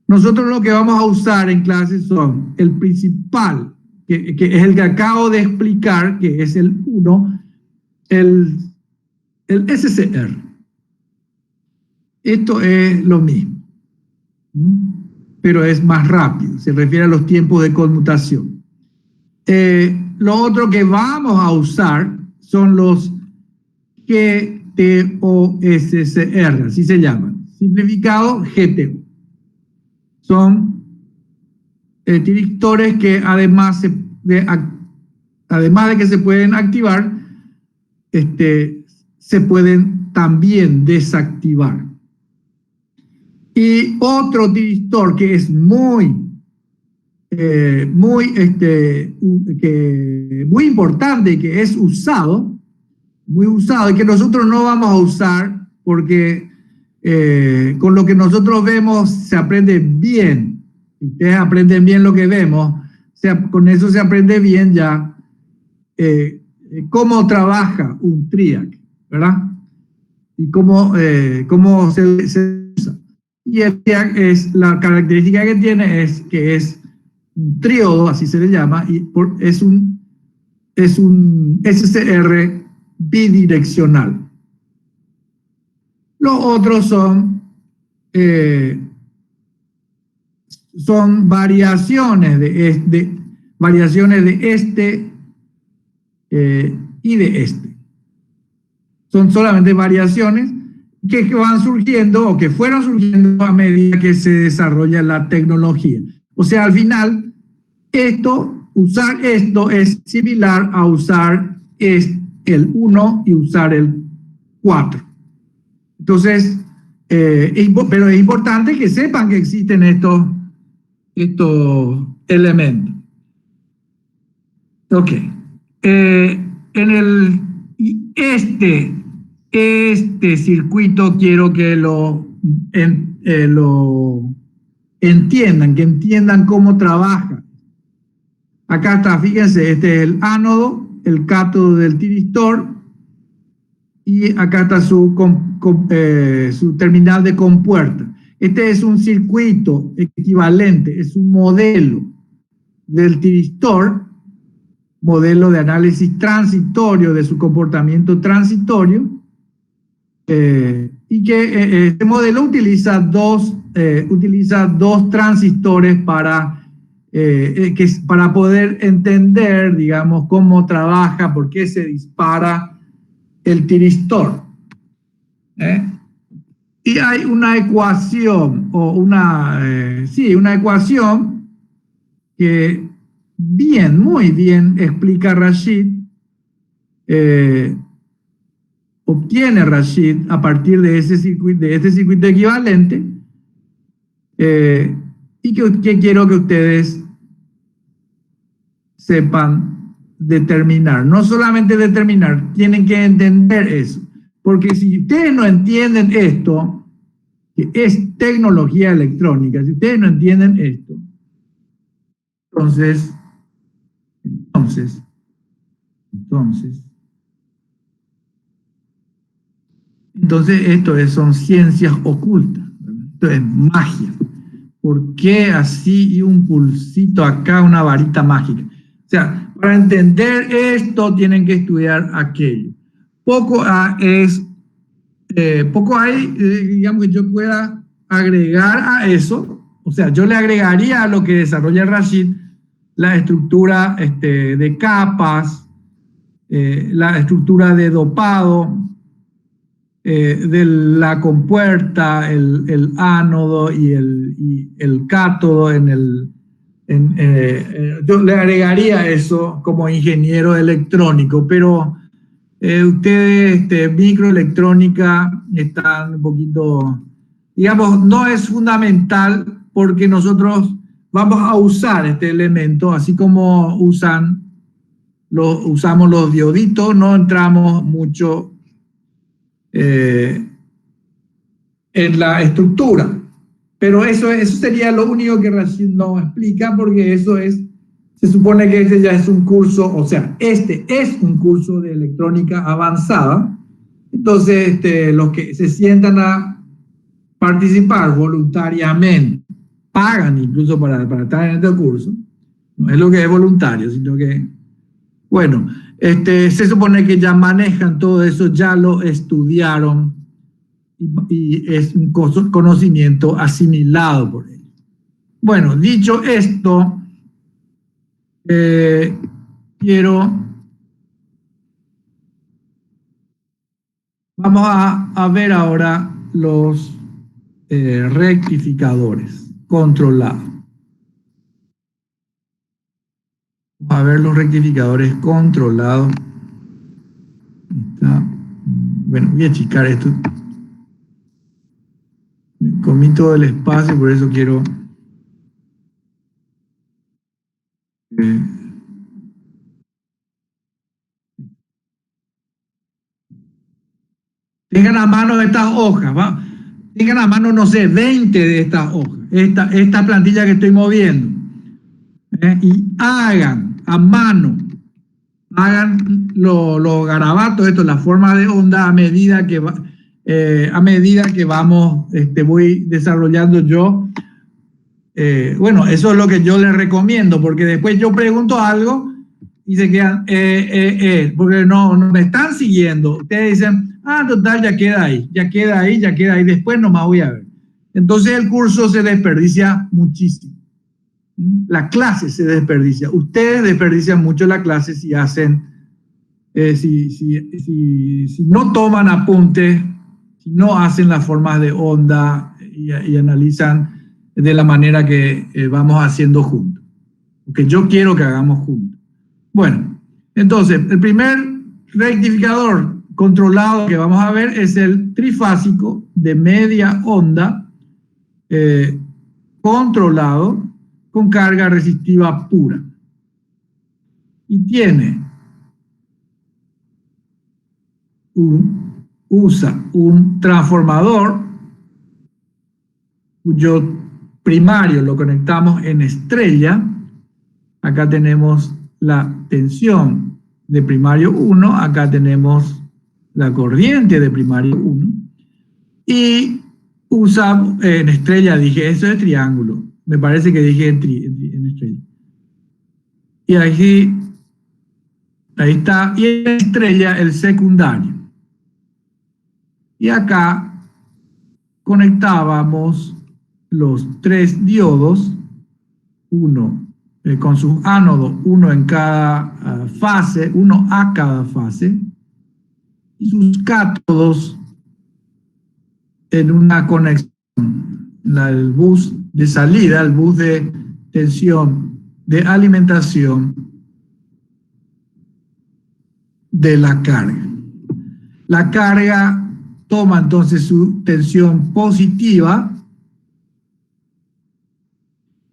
Nosotros lo que vamos a usar en clase son el principal, que es el que acabo de explicar, que es el 1, el SCR. Esto es lo mismo, pero es más rápido, se refiere a los tiempos de conmutación. Lo otro que vamos a usar son los GTOSCR, así se llaman, simplificado GTO. Son tiristores que además de que se pueden activar, se pueden también desactivar. Y otro tiristor que es muy importante y que es muy usado y que nosotros no vamos a usar porque con lo que nosotros vemos se aprende bien. Ustedes aprenden bien lo que vemos, con eso se aprende bien ya cómo trabaja un TRIAC, ¿verdad? Y cómo se usa. Y el TRIAC la característica que tiene es que es un tríodo, así se le llama, y es un SCR bidireccional. Los otros son eh, son variaciones variaciones de este y de este. Son solamente variaciones que van surgiendo o que fueron surgiendo a medida que se desarrolla la tecnología. O sea, al final, usar esto es similar a usar el 1 y usar el 4. Entonces, pero es importante que sepan que existen estos elementos. Ok. Este circuito quiero que lo entiendan, que entiendan cómo trabaja. Acá está, fíjense, este es el ánodo, el cátodo del tiristor, y acá está su terminal de compuerta. Este es un circuito equivalente, es un modelo del tiristor, modelo de análisis transitorio de su comportamiento transitorio, y que este modelo utiliza dos transistores para poder entender, digamos, cómo trabaja, por qué se dispara el tiristor. Y hay una ecuación, o una ecuación que muy bien explica Rashid, obtiene Rashid a partir de este circuito equivalente, y que quiero que ustedes sepan determinar. No solamente determinar, tienen que entender eso. Porque si ustedes no entienden esto, que es tecnología electrónica, si ustedes no entienden esto, entonces son ciencias ocultas, esto es magia. ¿Por qué así y un pulsito acá, una varita mágica? O sea, para entender esto tienen que estudiar aquello. Poco hay, digamos, que yo pueda agregar a eso. O sea, yo le agregaría a lo que desarrolla Rashid la estructura de capas, la estructura de dopado, de la compuerta, el ánodo y el cátodo yo le agregaría eso como ingeniero electrónico, pero ustedes, microelectrónica, están un poquito, digamos, no es fundamental porque nosotros vamos a usar este elemento, así como usamos los dioditos, no entramos mucho en la estructura, pero eso sería lo único que Rashid no explica, porque se supone que este ya es un curso, o sea, este es un curso de electrónica avanzada. Entonces, los que se sientan a participar voluntariamente, pagan incluso para estar en este curso, no es lo que es voluntario, sino que, bueno, se supone que ya manejan todo eso, ya lo estudiaron, y es un conocimiento asimilado por ellos. Bueno, dicho esto, vamos a ver ahora los rectificadores controlados. Vamos a ver los rectificadores controlados. Bueno, voy a achicar esto. Comí todo el espacio, por eso quiero tengan a mano estas hojas, ¿va? Tengan a mano, no sé, 20 de estas hojas, esta plantilla que estoy moviendo, y hagan a mano, hagan los garabatos, la forma de onda a medida que vamos, voy desarrollando yo. Bueno, eso es lo que yo les recomiendo, porque después yo pregunto algo y se quedan, porque no me están siguiendo. Ustedes dicen, total, ya queda ahí, después nomás voy a ver. entonces el curso se desperdicia muchísimo. La clase se desperdicia. Ustedes desperdician mucho la clase si hacen, si no toman apuntes, si no hacen las formas de onda y analizan de la manera que vamos haciendo juntos. Porque yo quiero que hagamos juntos. Bueno, entonces, el primer rectificador controlado que vamos a ver es el trifásico de media onda controlado con carga resistiva pura. Y tiene usa un transformador cuyo primario lo conectamos en estrella. Acá tenemos la tensión de primario 1, acá tenemos la corriente de primario 1. Y usa en estrella, dije, eso es triángulo. Me parece que dije en estrella. Y ahí está. Y en estrella el secundario. Y acá conectábamos los 3 diodos, uno con sus ánodos, uno en cada fase, uno a cada fase, y sus cátodos en una conexión, el bus de salida, el bus de tensión, de alimentación de la carga. La carga toma entonces su tensión positiva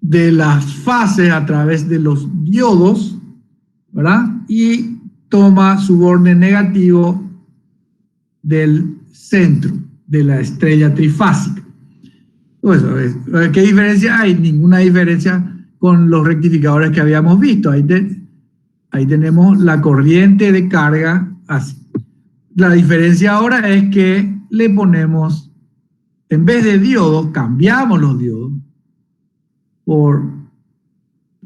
de las fases a través de los diodos, ¿verdad? Y toma su borde negativo del centro de la estrella trifásica. Pues, ¿qué diferencia hay? Ninguna diferencia con los rectificadores que habíamos visto. Ahí tenemos la corriente de carga así. La diferencia ahora es que le ponemos, en vez de diodos, cambiamos los diodos por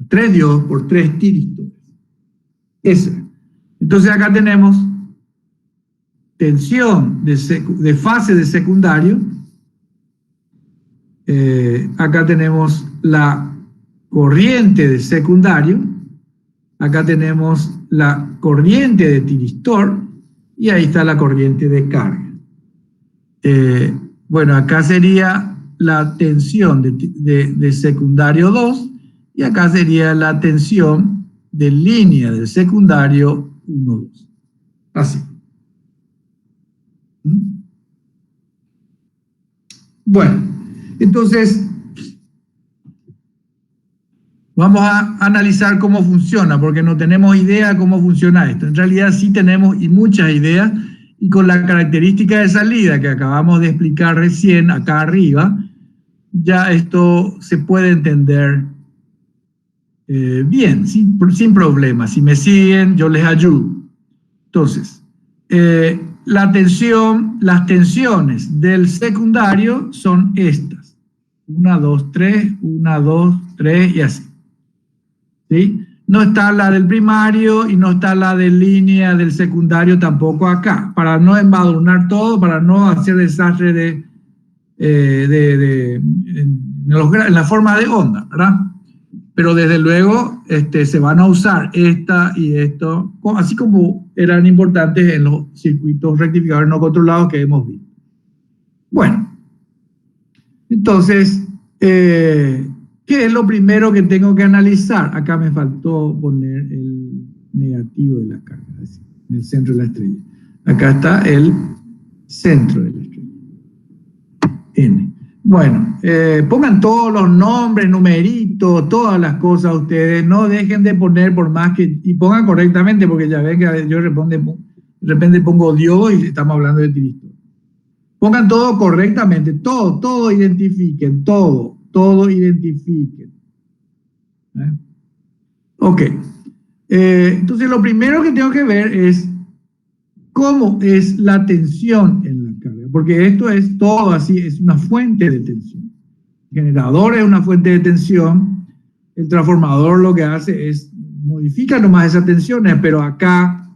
3 diodos por 3 tiristores. Entonces acá tenemos tensión de fase de secundario. Acá tenemos la corriente de secundario. Acá tenemos la corriente de tiristor. Y ahí está la corriente de carga. Bueno, acá sería la tensión de secundario 2 y acá sería la tensión de línea del secundario 1-2. Así. Bueno, entonces vamos a analizar cómo funciona, porque no tenemos idea de cómo funciona esto. En realidad sí tenemos y muchas ideas, y con la característica de salida que acabamos de explicar recién acá arriba, ya esto se puede entender bien, sin problema. Si me siguen, yo les ayudo. Entonces, las tensiones del secundario son estas. 1, 2, 3, 1, 2, 3 y así. ¿Sí? No está la del primario y no está la de línea del secundario tampoco acá, para no embadurnar todo, para no hacer desastre en la forma de onda, ¿verdad? Pero desde luego se van a usar esta y esto, así como eran importantes en los circuitos rectificadores no controlados que hemos visto. Bueno, entonces, ¿qué es lo primero que tengo que analizar? Acá me faltó poner el negativo de la carga, en el centro de la estrella. Acá está el centro de la estrella, N. Bueno, pongan todos los nombres, numeritos, todas las cosas ustedes, no dejen de poner por más que, y pongan correctamente, porque ya ven que yo de repente pongo diodo y estamos hablando de tiristor. Pongan todo correctamente, todo identifiquen, todo identifiquen. Ok. Entonces lo primero que tengo que ver es cómo es la tensión en la carga, porque esto es todo así, es una fuente de tensión. El generador es una fuente de tensión, el transformador lo que hace es modifica nomás esas tensiones, pero acá,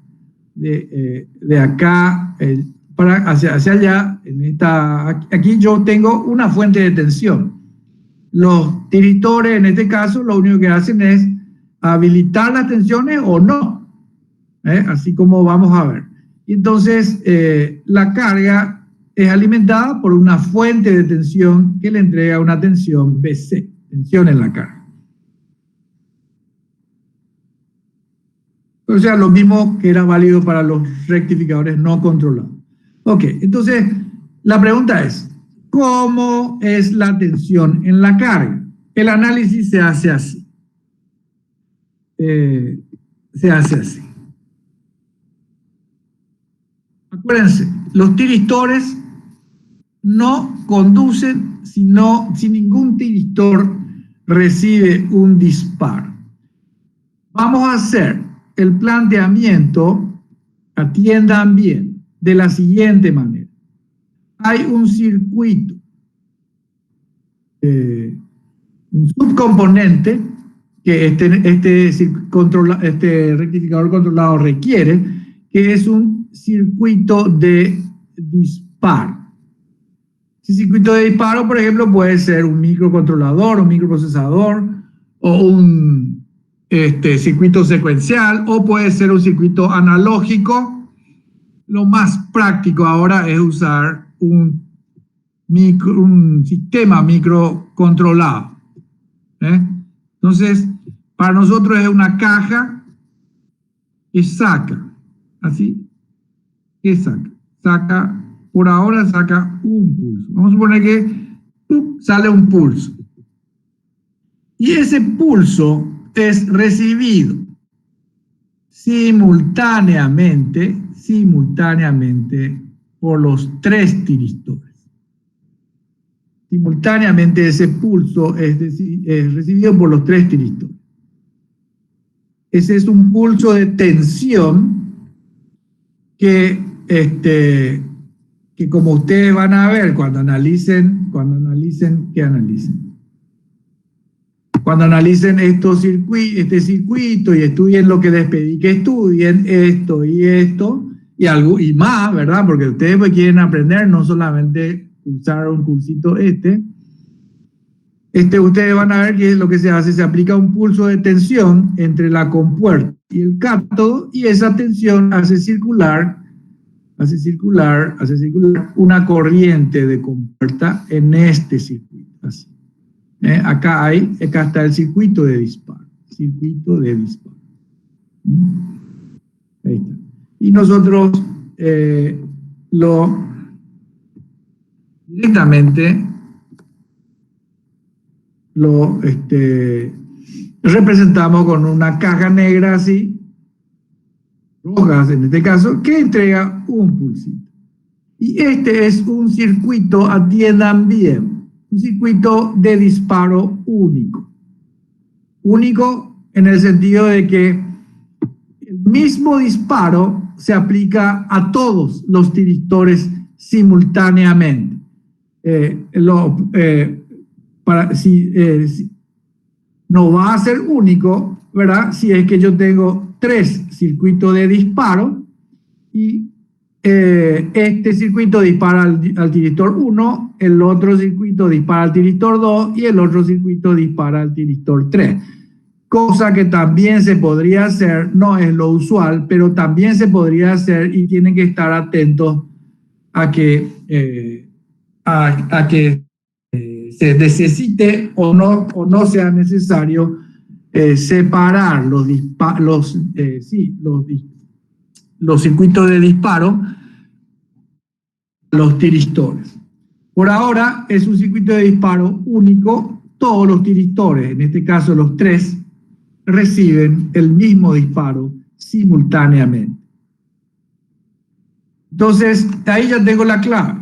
hacia allá, aquí yo tengo una fuente de tensión. Los tiristores, en este caso, lo único que hacen es habilitar las tensiones o no, así como vamos a ver. Y entonces, la carga es alimentada por una fuente de tensión que le entrega una tensión BC, tensión en la carga. O sea, lo mismo que era válido para los rectificadores no controlados. Ok, entonces la pregunta es, ¿cómo es la tensión en la carga? El análisis se hace así. Acuérdense, los tiristores no conducen si ningún tiristor recibe un disparo. Vamos a hacer el planteamiento, atiendan bien, de la siguiente manera. Hay un circuito, un subcomponente que este rectificador controlado requiere, que es un circuito de disparo. Ese circuito de disparo, por ejemplo, puede ser un microcontrolador, un microprocesador, o un circuito secuencial, o puede ser un circuito analógico. Lo más práctico ahora es usar un sistema microcontrolado. Entonces, para nosotros es una caja que saca, así, que saca, por ahora saca un pulso. Vamos a suponer que sale un pulso. Y ese pulso es recibido simultáneamente por los tres tiristores. Simultáneamente ese pulso es recibido por los tres tiristores. Ese es un pulso de tensión que como ustedes van a ver cuando analicen este circuito y estudien lo que les pedí que estudien, esto y esto, y más, ¿verdad? Porque ustedes pues quieren aprender, no solamente usar un cursito ustedes van a ver que lo que se hace, se aplica un pulso de tensión entre la compuerta y el cátodo, y esa tensión hace circular una corriente de compuerta en este circuito, así. Acá está el circuito de disparo. Ahí está. Y nosotros directamente lo representamos con una caja negra así, rojas en este caso, que entrega un pulsito. Y este es un circuito, atiendan bien, un circuito de disparo único. Único en el sentido de que el mismo disparo se aplica a todos los tiristores simultáneamente. No va a ser único, ¿verdad? Si es que yo tengo tres circuitos de disparo y este circuito dispara al tiristor 1, el otro circuito dispara al tiristor 2 y el otro circuito dispara al tiristor 3. Cosa que también se podría hacer, no es lo usual, pero también se podría hacer y tienen que estar atentos a que se necesite o no sea necesario separar los circuitos de disparo, los tiristores. Por ahora es un circuito de disparo único, todos los tiristores, en este caso los tres, reciben el mismo disparo simultáneamente. Entonces, ahí ya tengo la clave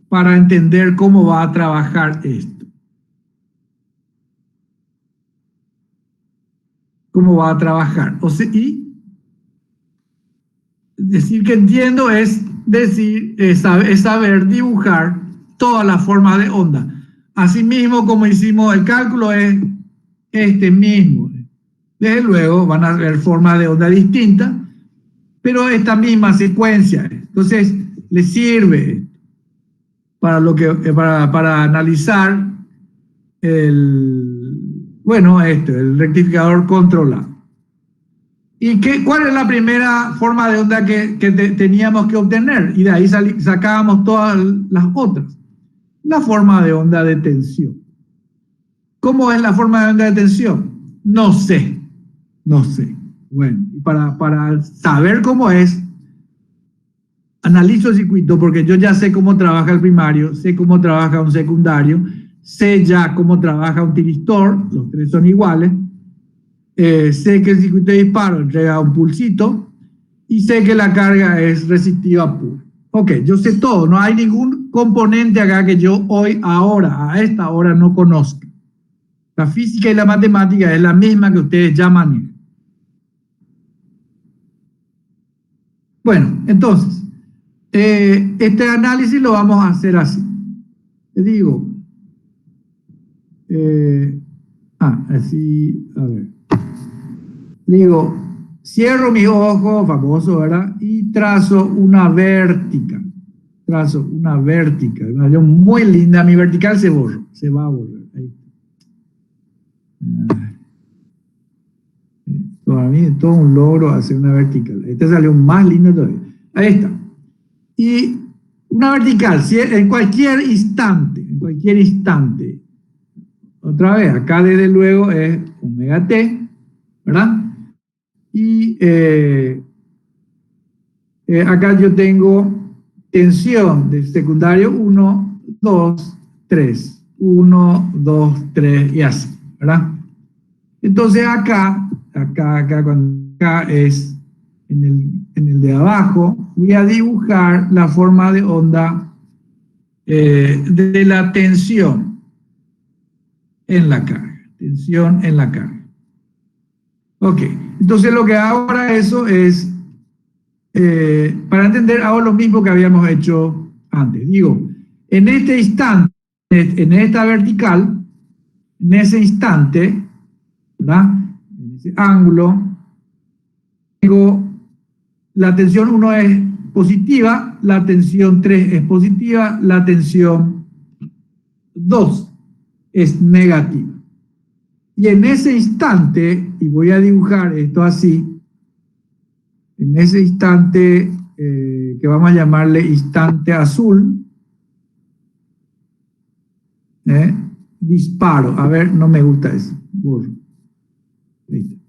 para entender cómo va a trabajar esto. ¿Cómo va a trabajar? Y decir que entiendo es saber dibujar todas las formas de onda. Asimismo, como hicimos el cálculo, es este mismo. Desde luego van a haber formas de onda distintas, pero esta misma secuencia. Entonces, le sirve para, para analizar el rectificador controlado. ¿Y cuál es la primera forma de onda que teníamos que obtener? Y de ahí sacábamos todas las otras. La forma de onda de tensión. ¿Cómo es la forma de onda de tensión? No sé. Bueno, y para saber cómo es, analizo el circuito porque yo ya sé cómo trabaja el primario, sé cómo trabaja un secundario, sé ya cómo trabaja un tiristor, los tres son iguales, sé que el circuito de disparo entrega un pulsito y sé que la carga es resistiva pura. Ok, yo sé todo, no hay ningún componente acá que yo a esta hora no conozca. La física y la matemática es la misma que ustedes ya manejan. Bueno, entonces, este análisis lo vamos a hacer así. Te digo, así, a ver. Digo, cierro mis ojos, famoso, ¿verdad? Y trazo una vertical. Una muy linda. Mi vertical se borra, se va a borrar. Ahí. Para mí es todo un logro hacer una vertical. Este salió más lindo todavía. Ahí está. Y una vertical, en cualquier instante, otra vez, acá desde luego es omega t, ¿verdad? Y acá yo tengo tensión del secundario 1, 2, 3. 1, 2, 3 y así, ¿verdad? Entonces acá es en el de abajo, voy a dibujar la forma de onda de la tensión en la carga. Tensión en la carga. Ok, entonces lo que hago ahora eso es, para entender, hago lo mismo que habíamos hecho antes. Digo, en este instante, en esta vertical, en ese instante, ¿verdad? En ese ángulo, tengo la tensión 1 es positiva, la tensión 3 es positiva, la tensión 2 es negativa. Y en ese instante, y voy a dibujar esto así, en ese instante que vamos a llamarle instante azul, disparo. A ver, no me gusta eso. Borro. Ahí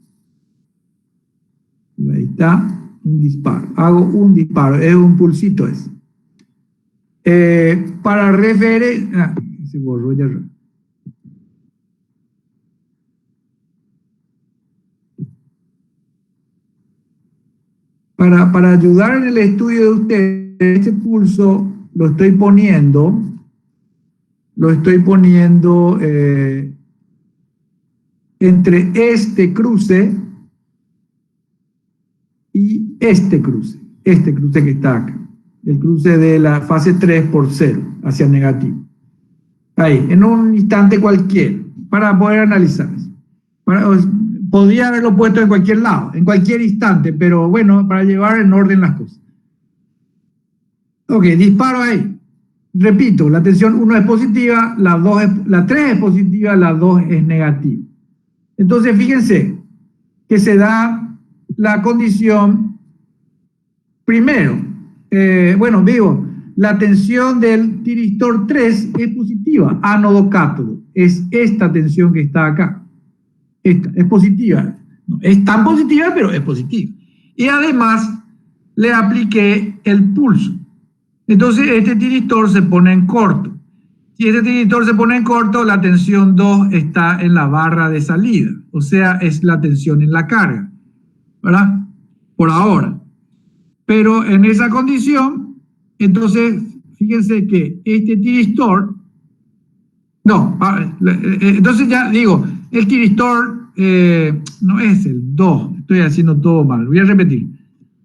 está, un disparo. Hago un disparo, es un pulsito ese. Para referir... se borró ya. Para ayudar en el estudio de ustedes, este pulso lo estoy poniendo entre este cruce y este cruce que está acá, el cruce de la fase 3 por 0 hacia negativo. Ahí, en un instante cualquiera, para poder analizar eso. Podría haberlo puesto en cualquier lado, en cualquier instante, pero bueno, para llevar en orden las cosas. Ok, disparo ahí. Repito, la tensión 1 es positiva, la 3 es positiva, la 2 es negativa. Entonces, fíjense que se da la condición primero. La tensión del tiristor 3 es positiva, ánodo-cátodo. Es esta tensión que está acá. Esta es positiva. No es tan positiva, pero es positiva. Y además le apliqué el pulso. Entonces este tiristor se pone en corto. Si este tiristor se pone en corto, la tensión 2 está en la barra de salida. O sea, es la tensión en la carga. ¿Verdad? Por ahora. Pero en esa condición, entonces, fíjense que este tiristor... entonces ya digo, el tiristor no es el 2. Estoy haciendo todo mal. Voy a repetir.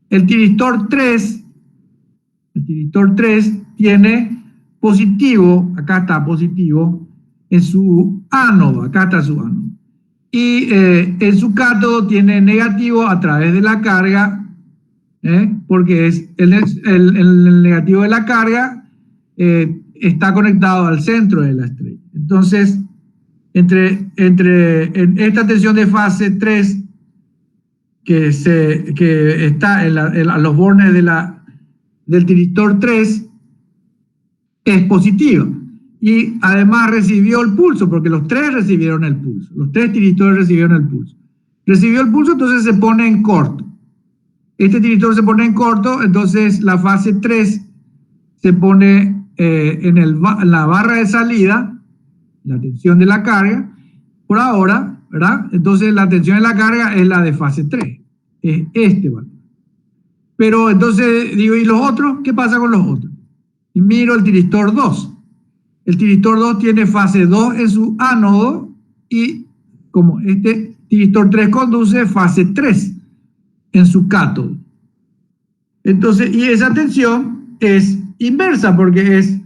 El tiristor 3 tiene positivo, acá está positivo, en su ánodo, acá está su ánodo. Y en su cátodo tiene negativo a través de la carga porque es el negativo de la carga está conectado al centro de la estrella. Entonces, en esta tensión de fase 3 que está a los bornes del tiristor 3 es positiva. Y además recibió el pulso, porque los tres recibieron el pulso. Los tres tiristores recibieron el pulso. Recibió el pulso, entonces se pone en corto. Este tiristor se pone en corto, entonces la fase 3 se pone en la barra de salida, la tensión de la carga, por ahora, ¿verdad? Entonces la tensión de la carga es la de fase 3, es este valor. Pero entonces digo, ¿y los otros? ¿Qué pasa con los otros? Y miro el tiristor 2. El tiristor 2 tiene fase 2 en su ánodo y como este tiristor 3 conduce, fase 3 en su cátodo. Entonces, y esa tensión es inversa porque es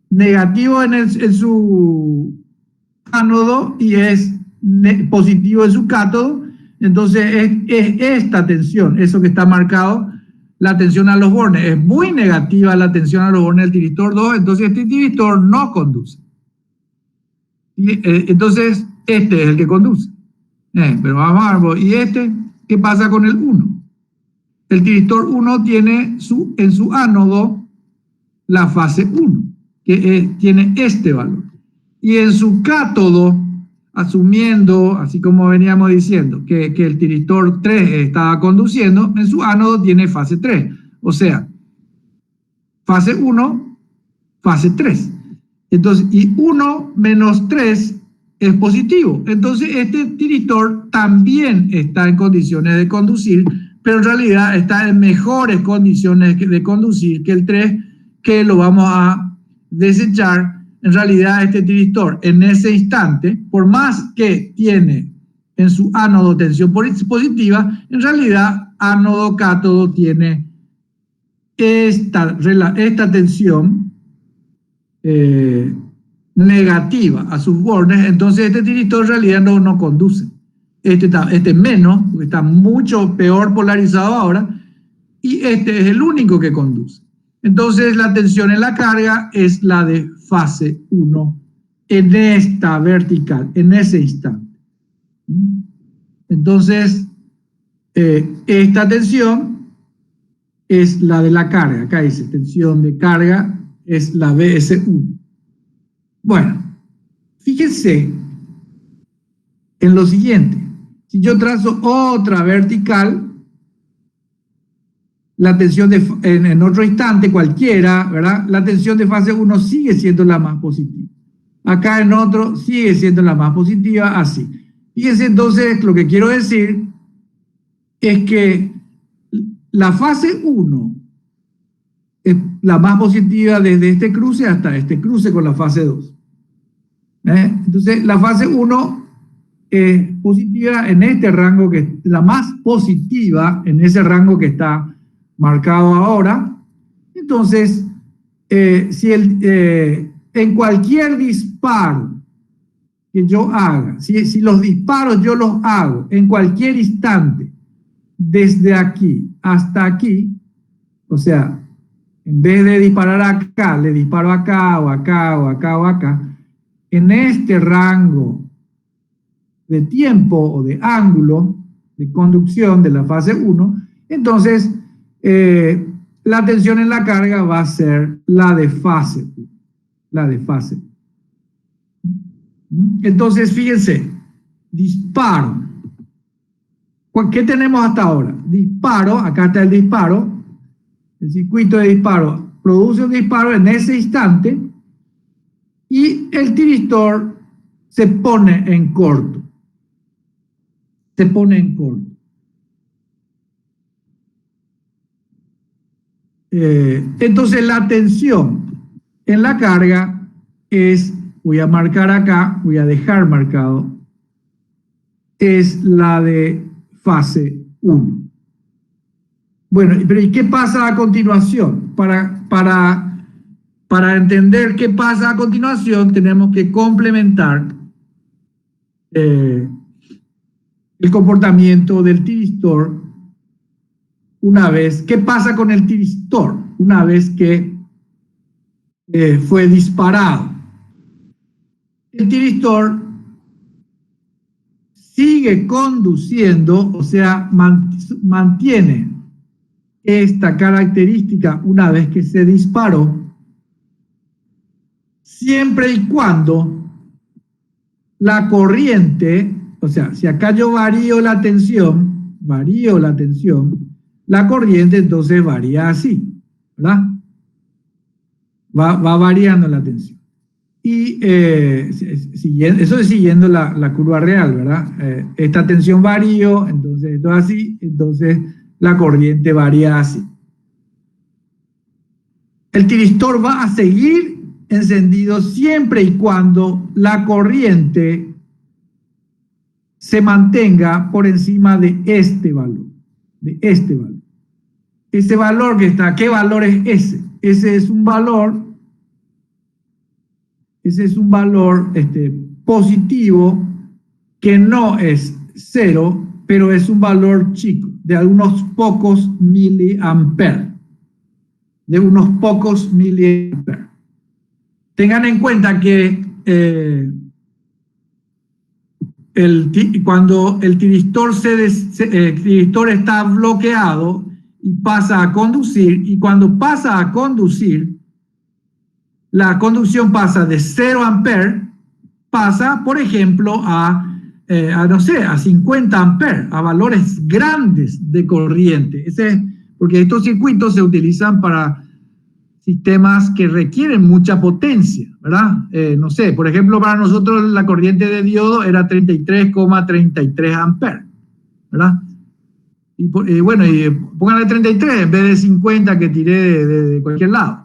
negativo en su ánodo y es positivo en su cátodo. Entonces es esta tensión, eso que está marcado, la tensión a los bornes. Es muy negativa la tensión a los bornes del tiristor 2, entonces este tiristor no conduce. Entonces este es el que conduce. Pero vamos a ver, ¿y este? ¿Qué pasa con el 1? El tiristor 1 tiene en su ánodo la fase 1, que tiene este valor. Y en su cátodo, asumiendo, así como veníamos diciendo, que el tiristor 3 estaba conduciendo, en su ánodo tiene fase 3. O sea, fase 1, fase 3. Entonces, y 1 menos 3 es positivo. Entonces, este tiristor también está en condiciones de conducir, pero en realidad está en mejores condiciones de conducir que el 3, que lo vamos a desechar. En realidad este tiristor en ese instante, por más que tiene en su ánodo tensión positiva, en realidad ánodo cátodo tiene esta tensión negativa a sus bordes. Entonces este tiristor en realidad no conduce. Este menos, porque está mucho peor polarizado ahora, y este es el único que conduce. Entonces la tensión en la carga es la de fase 1 en esta vertical, en ese instante. Entonces, esta tensión es la de la carga. Acá dice tensión de carga es la BS1. Bueno, fíjense en lo siguiente. Si yo trazo otra vertical, la tensión en otro instante cualquiera, ¿verdad? La tensión de fase 1 sigue siendo la más positiva. Acá en otro sigue siendo la más positiva, así. Fíjense entonces, lo que quiero decir es que la fase 1 es la más positiva desde este cruce hasta este cruce con la fase 2. Entonces, la fase 1 es positiva en este rango, que es la más positiva en ese rango que está marcado ahora. Entonces, si en cualquier disparo que yo haga, si los disparos yo los hago en cualquier instante, desde aquí hasta aquí, o sea, en vez de disparar acá, le disparo acá o acá o acá o acá, en este rango de tiempo o de ángulo de conducción de la fase 1, entonces la tensión en la carga va a ser la de fase 1, la de fase 1. Entonces, fíjense, disparo. ¿Qué tenemos hasta ahora? Disparo, acá está el disparo, el circuito de disparo produce un disparo en ese instante y el tiristor se pone en corto. Se pone en corto. Entonces la tensión en la carga es, voy a marcar acá, voy a dejar marcado, es la de fase 1. Bueno, pero ¿y qué pasa a continuación? Para entender qué pasa a continuación, tenemos que complementar el comportamiento del tiristor ¿qué pasa con el tiristor? Una vez que fue disparado. El tiristor sigue conduciendo, o sea, mantiene esta característica una vez que se disparó, siempre y cuando la corriente, o sea, si acá yo varío la tensión, la corriente entonces varía así, ¿verdad? Va variando la tensión. Y eso es siguiendo la curva real, ¿verdad? Esta tensión varío, entonces esto es así, entonces la corriente varía así. El tiristor va a seguir encendido siempre y cuando la corriente se mantenga por encima de este valor, Ese valor que está, ¿qué valor es ese? Ese es un valor positivo que no es 0, pero es un valor chico, de algunos pocos miliamperes. Tengan en cuenta que cuando el tiristor, el tiristor está bloqueado y pasa a conducir, y cuando pasa a conducir, la conducción pasa de 0 amperes, pasa, por ejemplo, no sé, a 50 amperes, a valores grandes de corriente. Porque estos circuitos se utilizan para sistemas que requieren mucha potencia, ¿verdad? No sé, por ejemplo, para nosotros la corriente de diodo era 33,33 amperes, ¿verdad? Y bueno, pónganle 33 en vez de 50 que tiré de cualquier lado.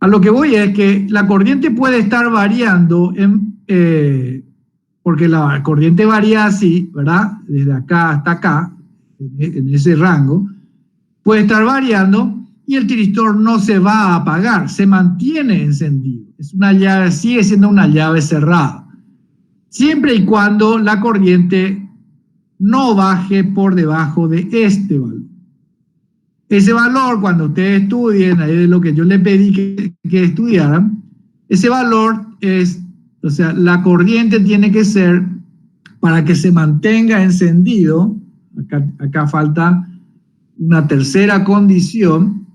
A lo que voy es que la corriente puede estar variando, porque la corriente varía así, ¿verdad? Desde acá hasta acá, en ese rango, puede estar variando y el tiristor no se va a apagar, se mantiene encendido. Es una llave, sigue siendo una llave cerrada, siempre y cuando la corriente no baje por debajo de este valor. Ese valor, cuando ustedes estudien, ahí es lo que yo les pedí que estudiaran, ese valor es, o sea, la corriente tiene que ser, para que se mantenga encendido, acá falta una tercera condición,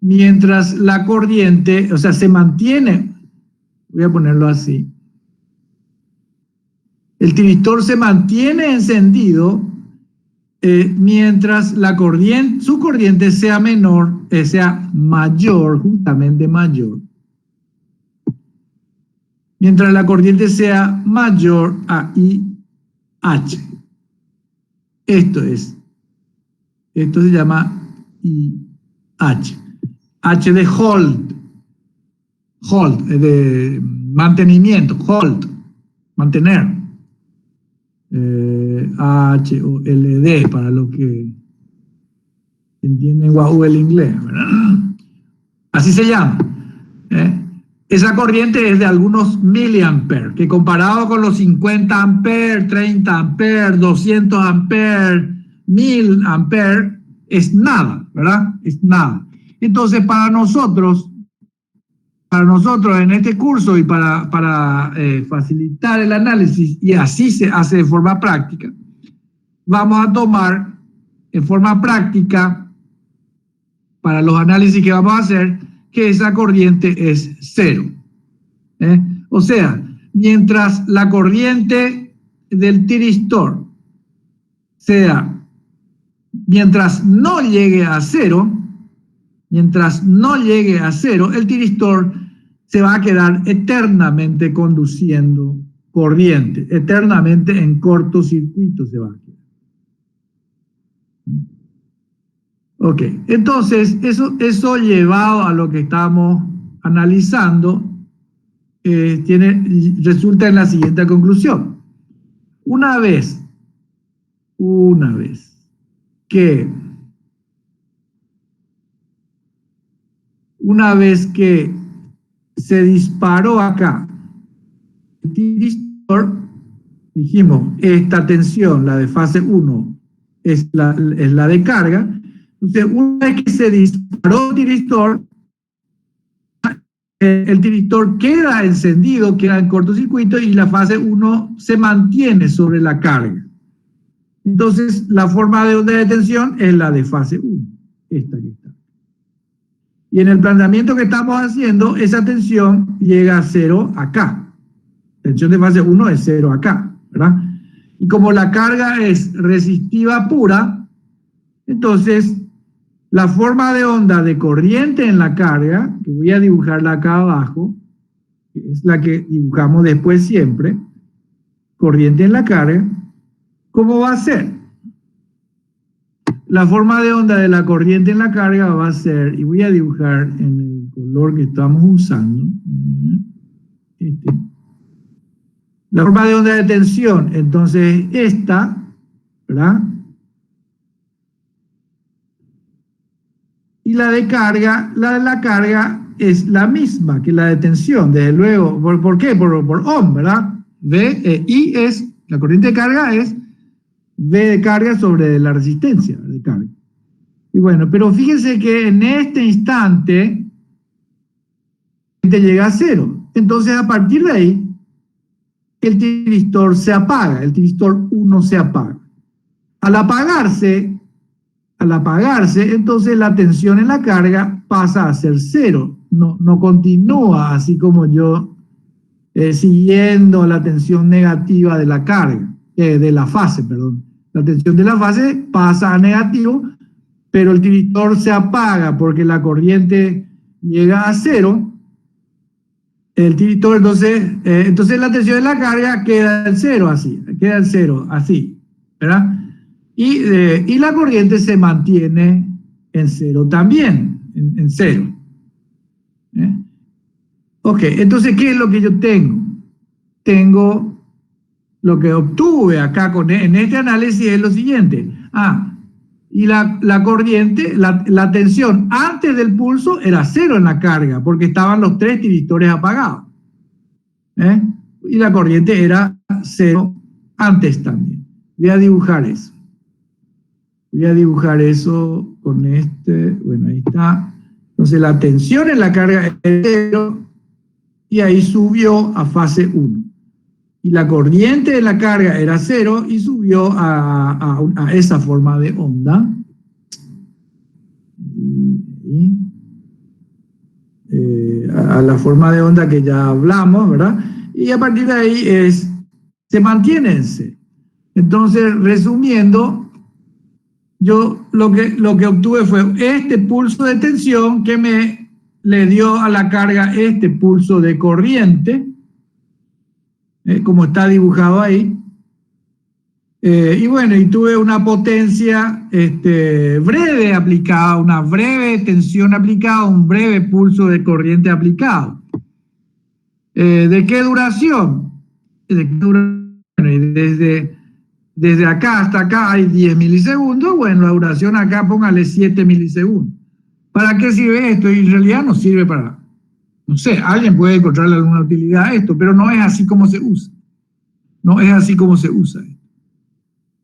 mientras la corriente, o sea, se mantiene, voy a ponerlo así, el tiristor se mantiene encendido mientras su corriente sea mayor, justamente mayor. Mientras la corriente sea mayor a IH. Esto se llama IH. H de hold, de mantenimiento, hold, mantener. HOLD para los que entienden guau el inglés, ¿verdad? Así se llama. Esa corriente es de algunos miliamperes, que comparado con los 50 amperes, 30 amperes, 200 amperes, 1000 amperes, es nada, ¿verdad? Es nada. Entonces, para nosotros en este curso y para facilitar el análisis, y así se hace de forma práctica, vamos a tomar en forma práctica, para los análisis que vamos a hacer, que esa corriente es 0. O sea, mientras la corriente del tiristor mientras no llegue a 0, el tiristor se va a quedar eternamente conduciendo corriente, eternamente en cortocircuito se va a quedar. Ok, entonces eso llevado a lo que estamos analizando, resulta en la siguiente conclusión. Una vez que se disparó acá el tiristor, dijimos, esta tensión, la de fase 1, es la de carga. Entonces, una vez que se disparó el tiristor, el tiristor queda encendido, queda en cortocircuito y la fase 1 se mantiene sobre la carga. Entonces, la forma de onda de tensión es la de fase 1, esta que está. Y en el planteamiento que estamos haciendo, esa tensión llega a 0 acá. Tensión de fase 1 es 0 acá, ¿verdad? Y como la carga es resistiva pura, entonces la forma de onda de corriente en la carga, que voy a dibujarla acá abajo, que es la que dibujamos después siempre, corriente en la carga, ¿cómo va a ser? La forma de onda de la corriente en la carga va a ser, y voy a dibujar en el color que estamos usando, la forma de onda de tensión, entonces esta, ¿verdad? Y la de la carga es la misma que la de tensión, desde luego. ¿Por qué? Por Ohm, ¿verdad? I es, la corriente de carga es V de carga sobre la resistencia de carga. Y bueno, pero fíjense que en este instante llega a 0. Entonces, a partir de ahí, el tiristor se apaga, el tiristor 1 se apaga. Al apagarse, entonces la tensión en la carga pasa a ser 0. No continúa así como yo siguiendo la tensión negativa de la carga, de la fase, perdón. La tensión de la fase pasa a negativo, pero el tiristor se apaga porque la corriente llega a 0. El tiristor, entonces la tensión de la carga queda en 0 así, ¿verdad? Y la corriente se mantiene en 0 también, en 0. Ok, entonces, ¿qué es lo que yo tengo? Tengo lo que obtuve acá en este análisis es lo siguiente. Y la corriente, la tensión antes del pulso era 0 en la carga, porque estaban los 3 tiristores apagados. Y la corriente era 0 antes también. Voy a dibujar eso. Voy a dibujar eso con este. Bueno, ahí está. Entonces la tensión en la carga es 0 y ahí subió a fase 1. Y la corriente de la carga era 0 y subió a esa forma de onda. A la forma de onda que ya hablamos, ¿verdad? Y a partir de ahí se mantiene en 0. Entonces, resumiendo, yo lo que obtuve fue este pulso de tensión que le dio a la carga este pulso de corriente, como está dibujado ahí. Y bueno, y tuve una potencia breve aplicada, una breve tensión aplicada, un breve pulso de corriente aplicado. ¿De qué duración? Desde acá hasta acá hay 10 milisegundos. Bueno, la duración acá póngale 7 milisegundos. ¿Para qué sirve esto? Y en realidad no sirve para, no sé, alguien puede encontrarle alguna utilidad a esto, pero no es así como se usa. No es así como se usa esto.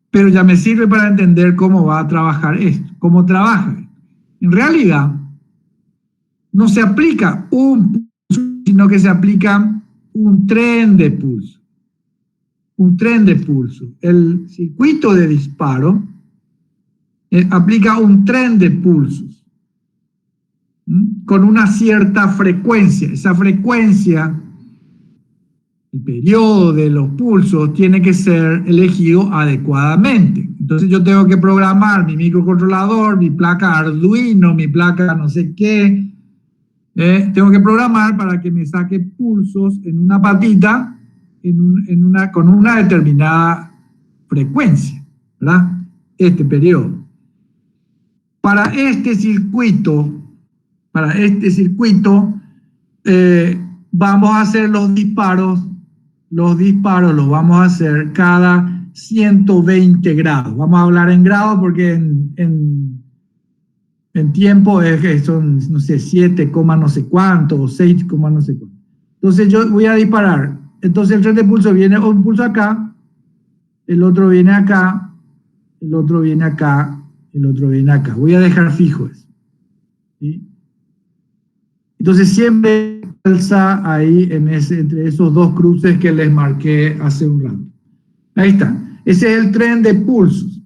Pero ya me sirve para entender cómo va a trabajar esto, cómo trabaja. En realidad, no se aplica un pulso, sino que se aplica un tren de pulso. Un tren de pulso. El circuito de disparo aplica un tren de pulsos con una cierta frecuencia. Esa frecuencia, el periodo de los pulsos, tiene que ser elegido adecuadamente. Entonces yo tengo que programar mi microcontrolador, mi placa Arduino, mi placa no sé qué. Tengo que programar para que me saque pulsos en una patita con una determinada frecuencia, ¿verdad? Este periodo. Para este circuito, vamos a hacer los disparos los vamos a hacer cada 120 grados. Vamos a hablar en grados porque en tiempo son, no sé, 7, no sé cuánto, o 6, no sé cuánto. Entonces yo voy a disparar. Entonces el tren de pulso viene un pulso acá, el otro viene acá, el otro viene acá, el otro viene acá. Voy a dejar fijo eso, ¿sí? Entonces siempre calza ahí entre esos dos cruces que les marqué hace un rato. Ahí está. Ese es el tren de pulsos.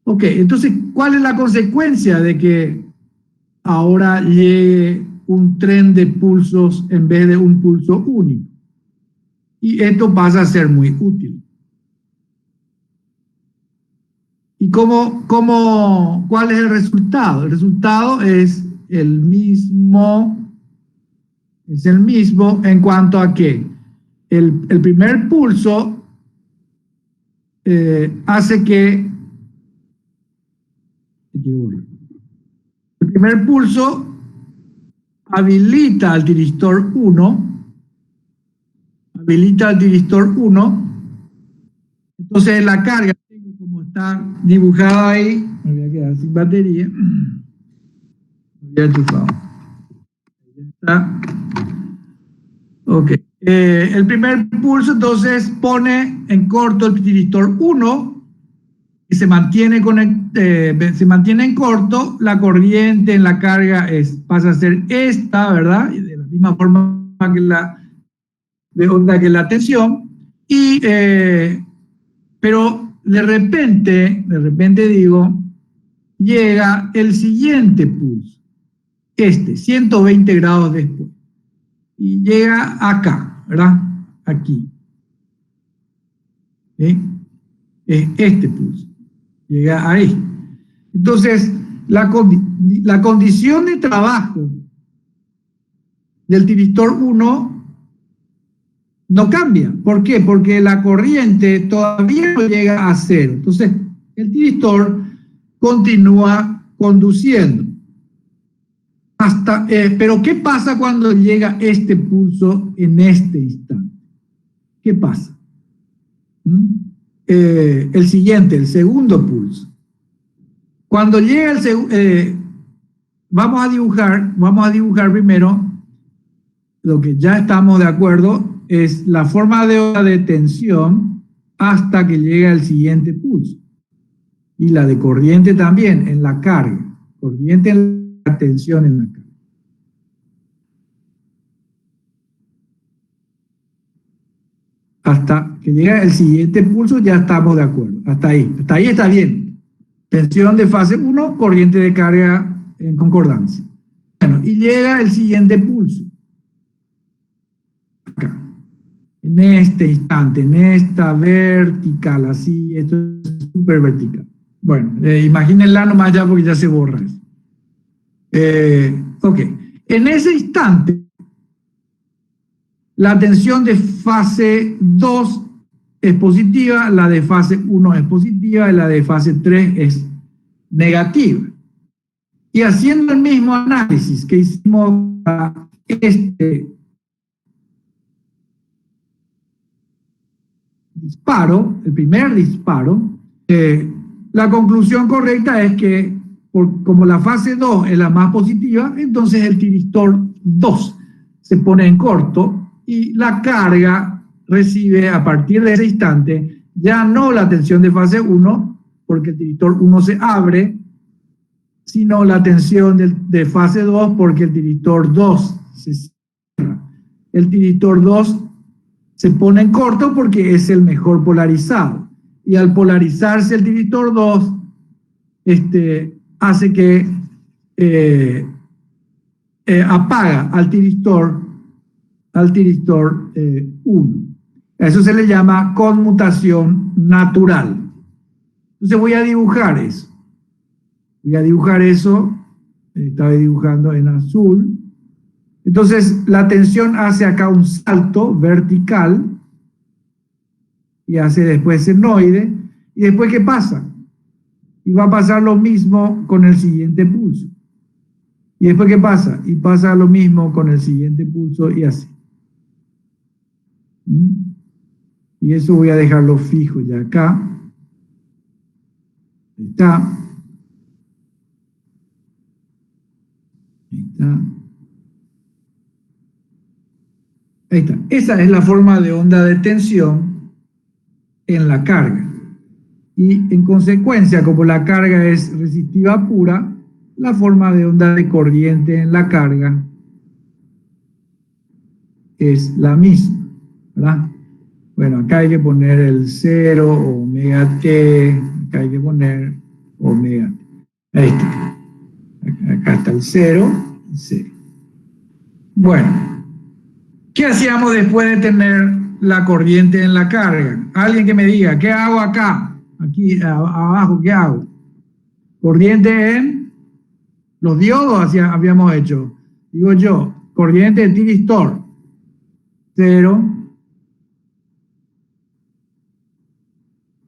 Ok, entonces, ¿cuál es la consecuencia de que ahora llegue un tren de pulsos en vez de un pulso único? Y esto pasa a ser muy útil. ¿Y cuál es el resultado? El resultado es el mismo en cuanto a que el primer pulso hace que... El primer pulso habilita al tiristor 1, entonces la carga, como está dibujada ahí, me voy a quedar sin batería, me voy a enchufar. Ahí está. Ok. El primer pulso entonces pone en corto el tiristor 1 y se mantiene en corto. La corriente en la carga pasa a ser esta, ¿verdad? Y de la misma forma que de onda que la tensión. Pero de repente digo, llega el siguiente pulso, 120 grados después. Y llega acá, ¿verdad? Aquí. ¿Sí? Este pulso. Llega ahí. Entonces, la condición de trabajo del tiristor 1 no cambia. ¿Por qué? Porque la corriente todavía no llega a cero. Entonces, el tiristor continúa conduciendo. Pero ¿qué pasa cuando llega este pulso en este instante? ¿Qué pasa? El siguiente, el segundo pulso. Cuando llega el segundo, vamos a dibujar primero lo que ya estamos de acuerdo, es la forma de onda de tensión hasta que llega el siguiente pulso. Y la de corriente también, en la carga. Corriente en la tensión en la carga. Hasta que llega el siguiente pulso ya estamos de acuerdo. Hasta ahí está bien. Tensión de fase 1, corriente de carga en concordancia. Bueno, y llega el siguiente pulso. Acá. En este instante, en esta vertical, así, esto es súper vertical. Bueno, imagínenla nomás ya porque ya se borra eso. Ok, en ese instante, la tensión de fase 2 es positiva, la de fase 1 es positiva y la de fase 3 es negativa. Y haciendo el mismo análisis que hicimos para este disparo, el primer disparo, la conclusión correcta es que como la fase 2 es la más positiva, entonces el tiristor 2 se pone en corto y la carga recibe a partir de ese instante ya no la tensión de fase 1, porque el tiristor 1 se abre, sino la tensión de fase 2 porque el tiristor 2 se cierra. El tiristor 2 se pone en corto porque es el mejor polarizado. Y al polarizarse el tiristor 2, hace que apaga al tiristor 1. A eso se le llama conmutación natural. Entonces voy a dibujar eso. Estaba dibujando en azul. Entonces la tensión hace acá un salto vertical y hace después senoide. ¿Y después qué pasa? Y va a pasar lo mismo con el siguiente pulso. ¿Y después qué pasa? Y pasa lo mismo con el siguiente pulso y así. Y eso voy a dejarlo fijo ya acá. Ahí está. Ahí está. Ahí está. Esa es la forma de onda de tensión en la carga. Y en consecuencia, como la carga es resistiva pura, la forma de onda de corriente en la carga es la misma, ¿verdad? Bueno, acá hay que poner el 0, omega t, acá hay que poner omega t. Ahí está. Acá está el 0 y 0. Bueno, ¿qué hacíamos después de tener la corriente en la carga? Alguien que me diga, ¿qué hago acá? Aquí abajo, ¿qué hago? Corriente en los diodos habíamos hecho. Digo yo, corriente en tiristor, 0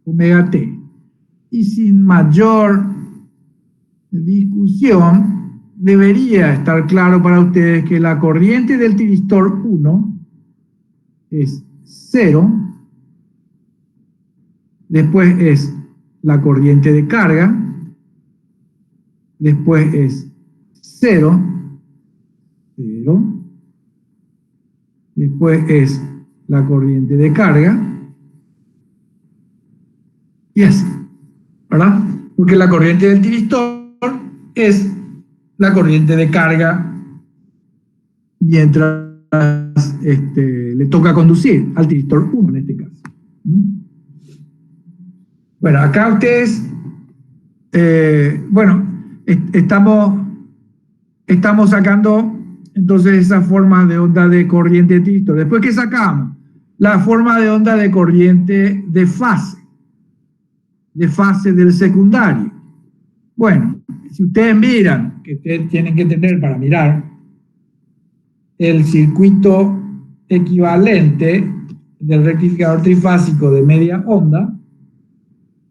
omega t. Y sin mayor discusión, debería estar claro para ustedes que la corriente del tiristor 1 es 0, después es la corriente de carga, después es 0, 0, después es la corriente de carga, y así, ¿verdad? Porque la corriente del tiristor es la corriente de carga mientras le toca conducir al tiristor 1 en este caso. Bueno, acá ustedes, bueno, estamos sacando entonces esa forma de onda de corriente de tiristor. Después, ¿qué sacamos? La forma de onda de corriente de fase del secundario. Bueno, si ustedes miran, que ustedes tienen que tener para mirar, el circuito equivalente del rectificador trifásico de media onda,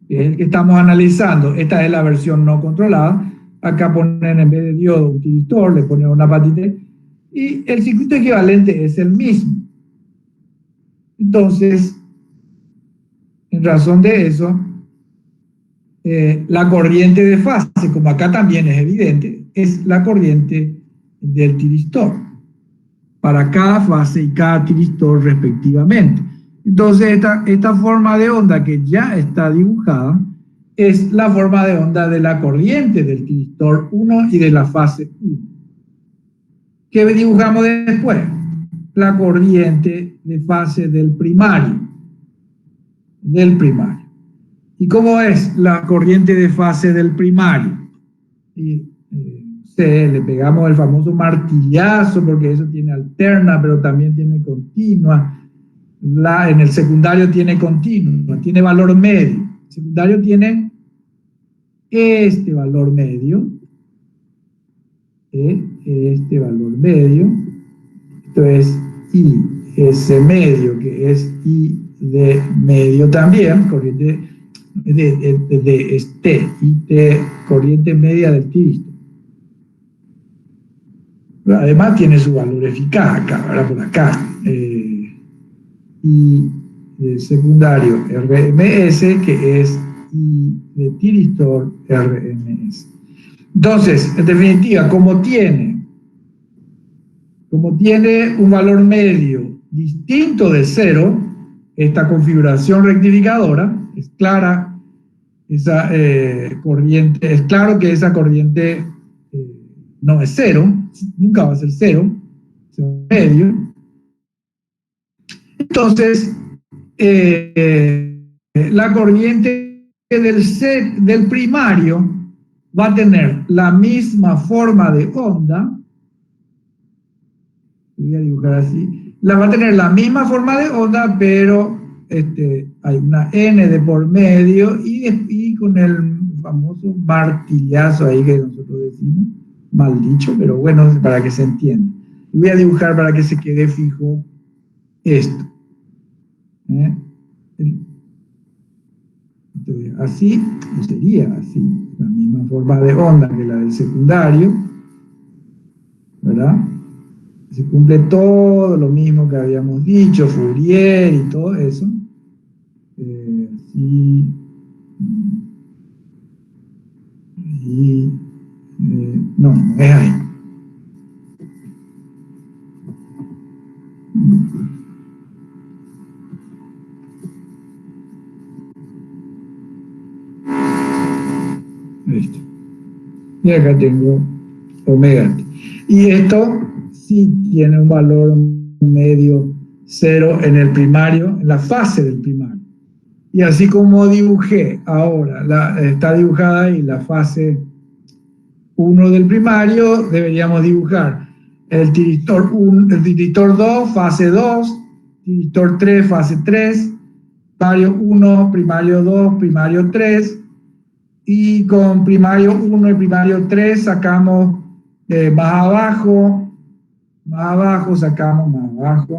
que es el que estamos analizando, esta es la versión no controlada, acá ponen en vez de diodo un tiristor, le ponen una patita, y el circuito equivalente es el mismo. Entonces, en razón de eso, la corriente de fase, como acá también es evidente, es la corriente del tiristor para cada fase y cada tiristor respectivamente. Entonces, esta forma de onda que ya está dibujada es la forma de onda de la corriente del tiristor 1 y de la fase 1. ¿Qué dibujamos después? La corriente de fase del primario. ¿Y cómo es la corriente de fase del primario? Y, le pegamos el famoso martillazo porque eso tiene alterna, pero también tiene continua. En el secundario tiene continua, tiene valor medio. El secundario tiene este valor medio, este valor medio. Esto es I, S medio, que es I de medio también, corriente de T, IT, corriente media del tiristor. Además tiene su valor eficaz acá, ¿verdad? Por acá. Y secundario RMS, que es I de tiristor RMS. Entonces, en definitiva, como tiene un valor medio distinto de 0, esta configuración rectificadora, es clara esa corriente, es claro que esa corriente no es 0, nunca va a ser 0, es medio. Entonces, la corriente del primario va a tener la misma forma de onda, voy a dibujar así, va a tener la misma forma de onda, pero hay una N de por medio y con el famoso martillazo ahí que nosotros decimos, mal dicho, pero bueno, para que se entienda. Y voy a dibujar para que se quede fijo esto. Entonces, así, sería así, la misma forma de onda que la del secundario, ¿verdad? Se cumple todo lo mismo que habíamos dicho, Fourier y todo eso. Y no, no es ahí. Y acá tengo omega t. Y esto sí tiene un valor medio cero en el primario, en la fase del primario. Y así como dibujé ahora, está dibujada ahí la fase 1 del primario, deberíamos dibujar el tiristor 1, el tiristor 2, fase 2, tiristor 3, fase 3, primario 1, primario 2, primario 3, y con primario 1 y primario 3 sacamos más abajo, sacamos más abajo,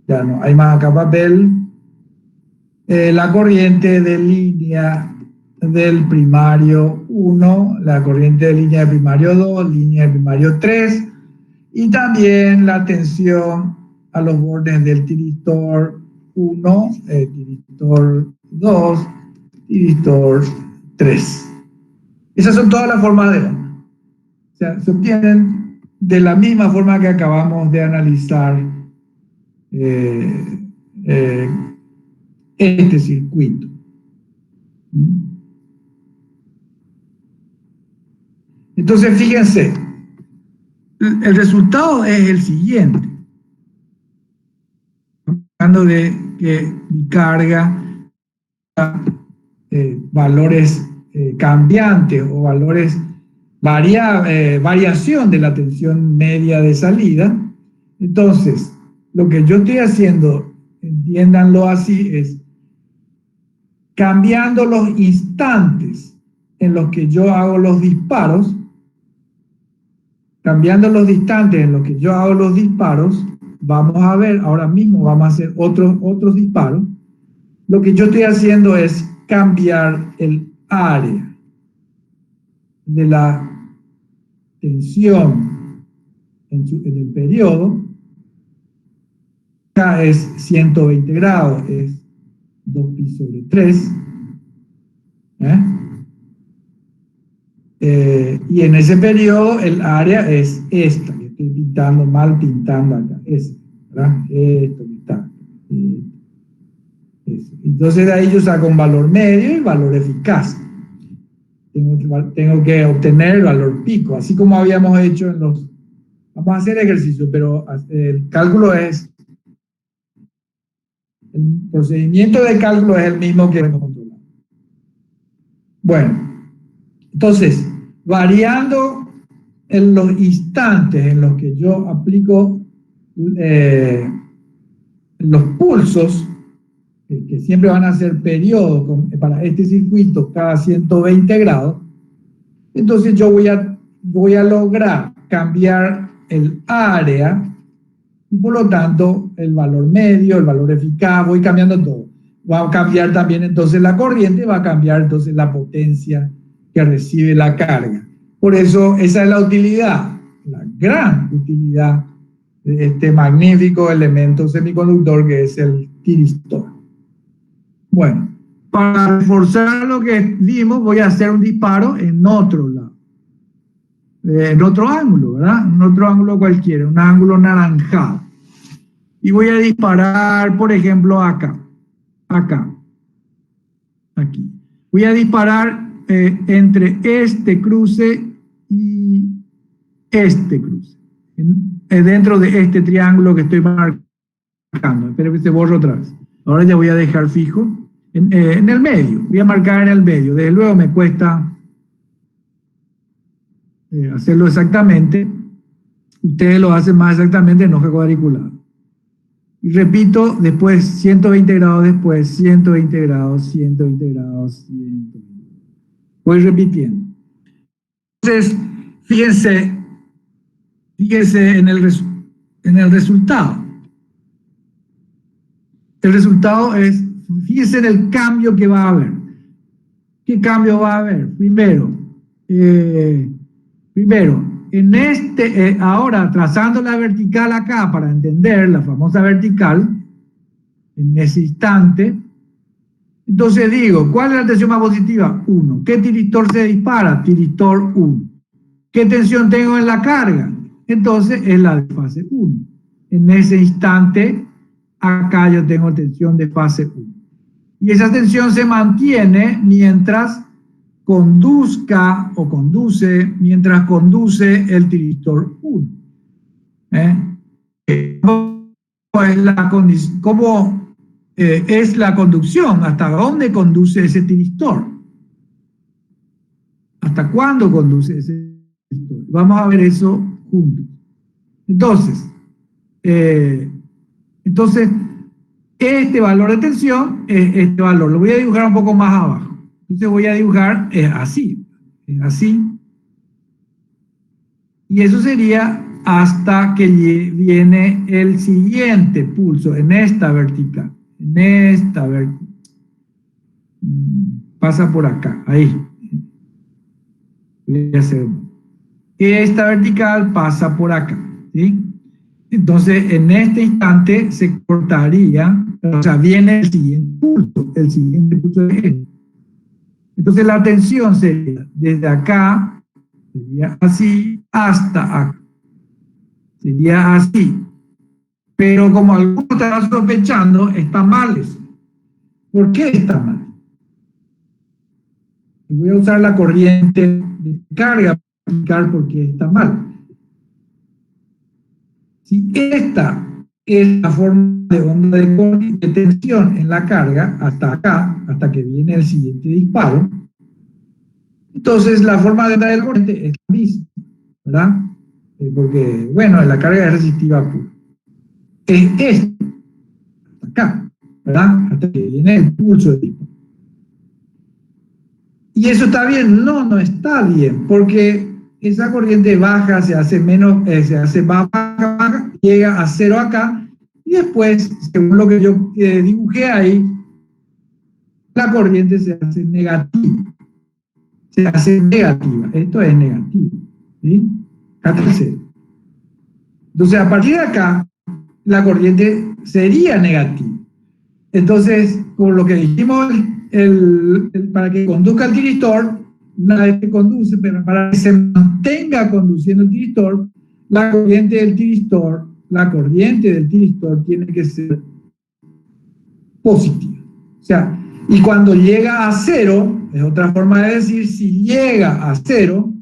ya no hay más acá papel, la corriente de línea del primario 1, la corriente de línea del primario 2, línea del primario 3, y también la tensión a los bordes del tiristor 1, tiristor 2, tiristor 3. Esas son todas las formas de onda. O sea, se obtienen de la misma forma que acabamos de analizar este circuito. Entonces, fíjense, el resultado es el siguiente. Hablando de que mi carga, valores cambiantes o valores variación de la tensión media de salida. Entonces, lo que yo estoy haciendo, entiéndanlo así, es cambiando los instantes en los que yo hago los disparos, vamos a ver, ahora mismo vamos a hacer otros disparos. Lo que yo estoy haciendo es cambiar el área de la tensión en el periodo. Acá es 120 grados, es 2pi sobre 3. Y en ese periodo el área es esta, que estoy pintando acá, ¿verdad? Esto que está. Entonces de ahí yo saco un valor medio y valor eficaz. Tengo que obtener el valor pico, así como habíamos hecho en los... Vamos a hacer ejercicio, pero el cálculo es... El procedimiento de cálculo es el mismo que hemos controlado. Bueno, entonces, variando en los instantes en los que yo aplico los pulsos, que siempre van a ser periodos para este circuito cada 120 grados, entonces yo voy a lograr cambiar el área y por lo tanto el valor medio, el valor eficaz, voy cambiando todo. Va a cambiar también entonces la corriente, va a cambiar entonces la potencia que recibe la carga. Por eso esa es la utilidad, la gran utilidad de este magnífico elemento semiconductor que es el tiristor. Bueno, para reforzar lo que vimos, voy a hacer un disparo en otro lado, en otro ángulo, ¿verdad? En otro ángulo cualquiera, un ángulo naranjado. Y voy a disparar, por ejemplo, acá, aquí. Voy a disparar entre este cruce y este cruce, dentro de este triángulo que estoy marcando. Espero que se borre otra vez. Ahora ya voy a dejar fijo en el medio. Voy a marcar en el medio. Desde luego me cuesta hacerlo exactamente. Ustedes lo hacen más exactamente en hoja cuadriculada. Y repito, después 120 grados, después 120 grados, 120 grados, 120. Voy repitiendo. Entonces, fíjense en el resultado. El resultado es, fíjense en el cambio que va a haber. ¿Qué cambio va a haber? Primero, en ahora trazando la vertical acá para entender la famosa vertical, en ese instante, entonces digo, ¿cuál es la tensión más positiva? 1. ¿Qué tiristor se dispara? Tiristor 1. ¿Qué tensión tengo en la carga? Entonces es la de fase 1. En ese instante, acá yo tengo tensión de fase 1. Y esa tensión se mantiene mientras conduzca o conduce mientras conduce el tiristor 1. ¿Cómo es la conducción? ¿Hasta dónde conduce ese tiristor? ¿Hasta cuándo conduce ese tiristor? Vamos a ver eso juntos. Entonces, este valor de tensión es este valor. Lo voy a dibujar un poco más abajo. Entonces voy a dibujar así. Y eso sería hasta que viene el siguiente pulso en esta vertical. Pasa por acá, ahí. Voy a hacer. Esta vertical pasa por acá, ¿sí? Entonces, en este instante se cortaría, o sea, viene el siguiente pulso es este. Entonces, la tensión sería desde acá, sería así, hasta acá. Sería así. Pero como algunos estarán sospechando, está mal eso. ¿Por qué está mal? Voy a usar la corriente de carga para explicar por qué está mal. Si esta es la forma de onda de tensión en la carga, hasta acá, hasta que viene el siguiente disparo, entonces la forma de onda de corriente es la misma, ¿verdad? Porque, bueno, la carga es resistiva pura. Es esto, hasta acá, ¿verdad? Hasta que viene el pulso de disparo. ¿Y eso está bien? No, no está bien, porque esa corriente baja, se hace baja, llega a cero acá, y después, según lo que yo dibujé ahí, la corriente se hace negativa. Esto es negativo, ¿sí? Hasta el cero. Entonces, a partir de acá, la corriente sería negativa. Entonces, por lo que dijimos, para que conduzca el tiristor, una vez que conduce, pero para que se mantenga conduciendo el tiristor, la corriente del tiristor tiene que ser positiva. O sea, y cuando llega a cero, es otra forma de decir, si llega a cero,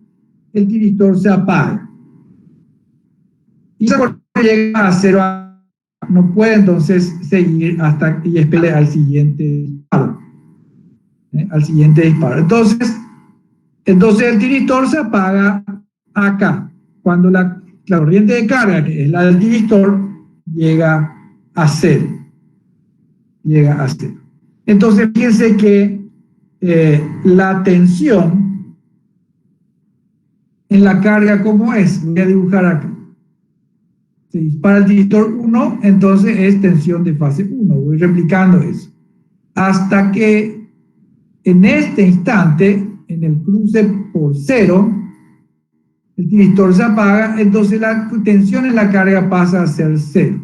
el tiristor se apaga. Y esa corriente llega a cero, no puede entonces seguir hasta y esperar al siguiente disparo. Entonces el tiristor se apaga acá, cuando la corriente de carga, que es la del tiristor, llega a cero. Entonces fíjense que la tensión en la carga, ¿cómo es? Voy a dibujar acá. Se dispara el tiristor 1, entonces es tensión de fase 1. Voy replicando eso. Hasta que en este instante, en el cruce por cero, el tiristor se apaga, entonces la tensión en la carga pasa a ser cero.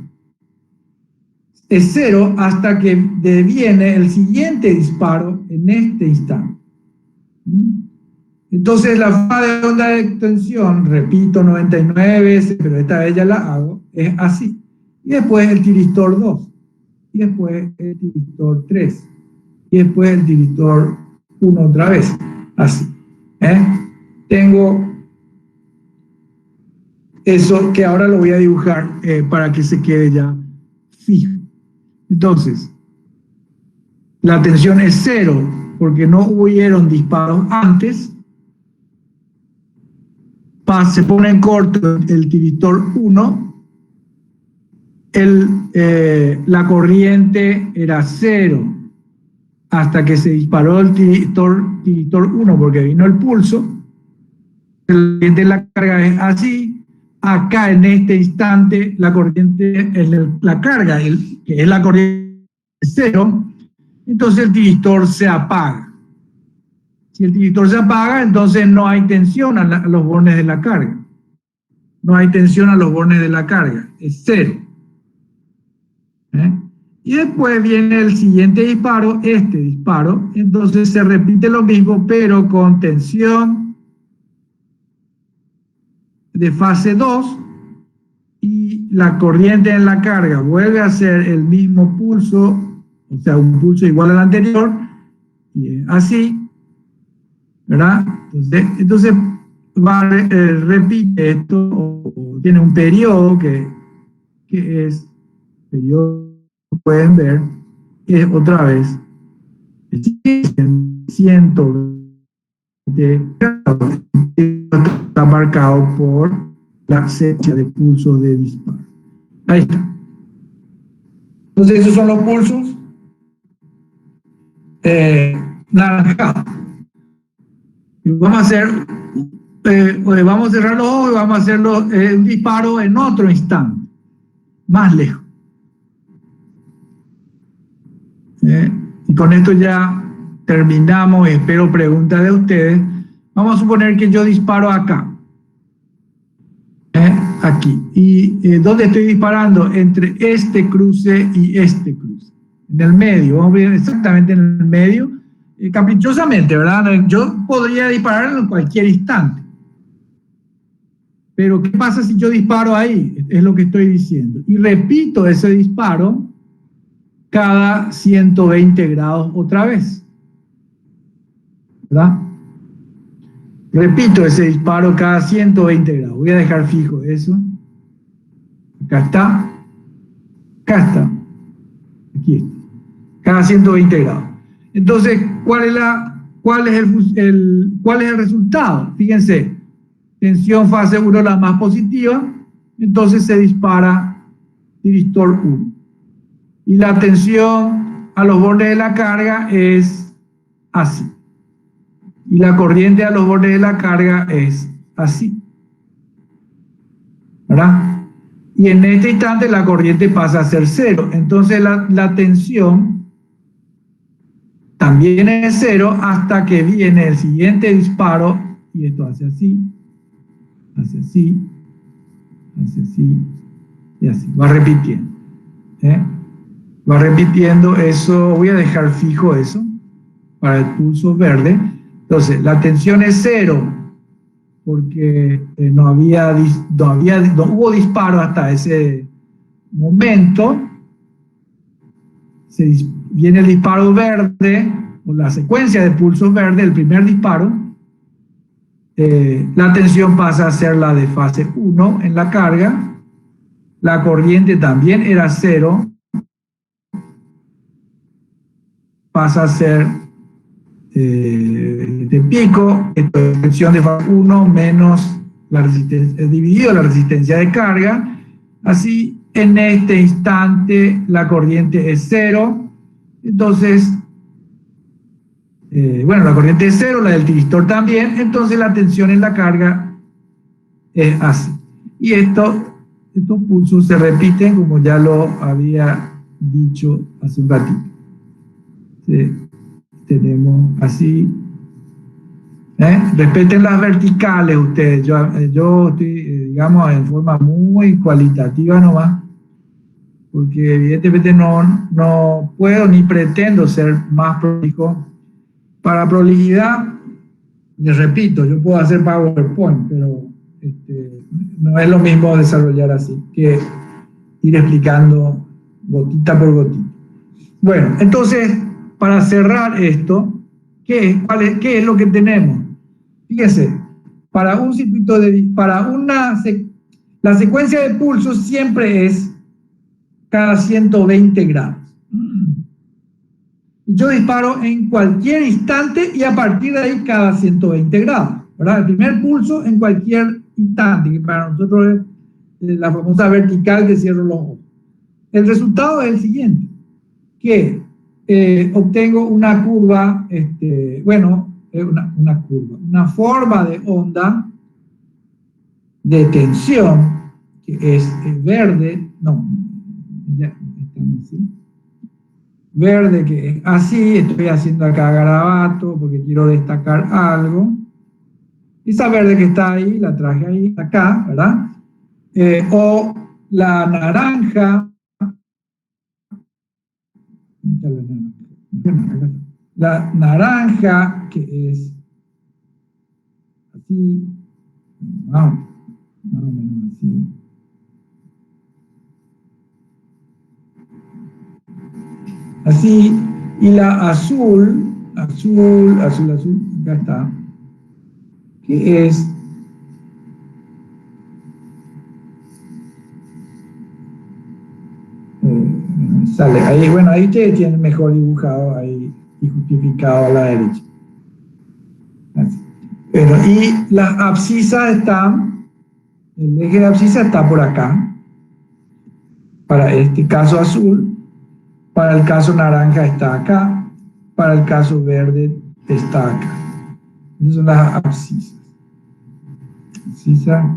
Es cero hasta que deviene el siguiente disparo en este instante. Entonces la forma de onda de tensión, repito 99 veces, pero esta vez ya la hago, es así. Y después el tiristor 2, y después el tiristor 3, y después el tiristor 1 otra vez, así. Tengo eso que ahora lo voy a dibujar para que se quede ya fijo. Entonces, la tensión es cero, porque no hubieron disparos antes. Se pone en corto el tiristor 1, la corriente era cero hasta que se disparó el tiristor 1 porque vino el pulso. La corriente de la carga es así. Acá en este instante la corriente es la carga, que es la corriente cero, entonces el tiristor se apaga. Si el tiristor se apaga, entonces no hay tensión a los bornes de la carga. No hay tensión a los bornes de la carga, es cero. Y después viene el siguiente disparo, este disparo, entonces se repite lo mismo, pero con tensión de fase 2, y la corriente en la carga vuelve a ser el mismo pulso, o sea, un pulso igual al anterior, y así, ¿verdad? Entonces repite esto, o tiene un periodo que es, periodo que pueden ver, que es otra vez 120 grados. Está marcado por la secuencia de pulsos de disparo. Ahí está. Entonces esos son los pulsos naranjados. Y vamos a hacer, vamos a cerrar los ojos y vamos a hacer un disparo en otro instante, más lejos. Y con esto ya terminamos, espero preguntas de ustedes. Vamos a suponer que yo disparo acá, aquí. ¿Y dónde estoy disparando? Entre este cruce y este cruce. En el medio, vamos a ver exactamente en el medio, caprichosamente, ¿verdad? Yo podría disparar en cualquier instante. Pero ¿qué pasa si yo disparo ahí? Es lo que estoy diciendo. Y repito ese disparo cada 120 grados otra vez, ¿verdad? Repito ese disparo cada 120 grados. Voy a dejar fijo eso. Acá está. Acá está. Aquí está. Cada 120 grados. Entonces, ¿cuál es el resultado? Fíjense, tensión fase 1 la más positiva, entonces se dispara tiristor 1. Y la tensión a los bordes de la carga es así. Y la corriente a los bordes de la carga es así, ¿verdad? Y en este instante la corriente pasa a ser 0. Entonces la tensión también es 0 hasta que viene el siguiente disparo y esto hace así, hace así, hace así y así. Va repitiendo. Va repitiendo eso. Voy a dejar fijo eso para el pulso verde. Entonces, la tensión es 0 porque no hubo disparo hasta ese momento. Viene el disparo verde, o la secuencia de pulsos verde, el primer disparo. La tensión pasa a ser la de fase 1 en la carga. La corriente también era 0. Pasa a ser de pico, esto es tensión de fase 1 menos la resistencia, dividido la resistencia de carga. Así, en este instante la corriente es 0. Entonces, bueno, la corriente es 0, la del tiristor también. Entonces la tensión en la carga es así. Y estos pulsos se repiten como ya lo había dicho hace un ratito. Tenemos así. Respeten las verticales ustedes. Yo estoy, digamos, en forma muy cualitativa nomás, porque evidentemente no puedo ni pretendo ser más prolijo. Para prolijidad, les repito, yo puedo hacer PowerPoint, pero no es lo mismo desarrollar así que ir explicando gotita por gotita. Bueno, entonces, para cerrar esto, ¿qué es lo que tenemos? Fíjense, para un circuito la secuencia de pulsos siempre es cada 120 grados. Yo disparo en cualquier instante y a partir de ahí cada 120 grados, ¿verdad? El primer pulso en cualquier instante, que para nosotros es la famosa vertical que cierro los ojos. El resultado es el siguiente, que obtengo una curva, una forma de onda de tensión, que es verde, verde, que es así. Estoy haciendo acá garabato porque quiero destacar algo. Esa verde que está ahí, la traje ahí, acá, ¿verdad? O la naranja, la naranja, que es así, más o menos así. Así, y la azul, acá está, que es sale ahí, bueno, ahí ustedes tienen mejor dibujado ahí y justificado a la derecha. Así. Bueno, y las abscisas están, el eje de abscisa está por acá, para este caso azul, para el caso naranja está acá, para el caso verde está acá. Esas son las abscisas. Abscisa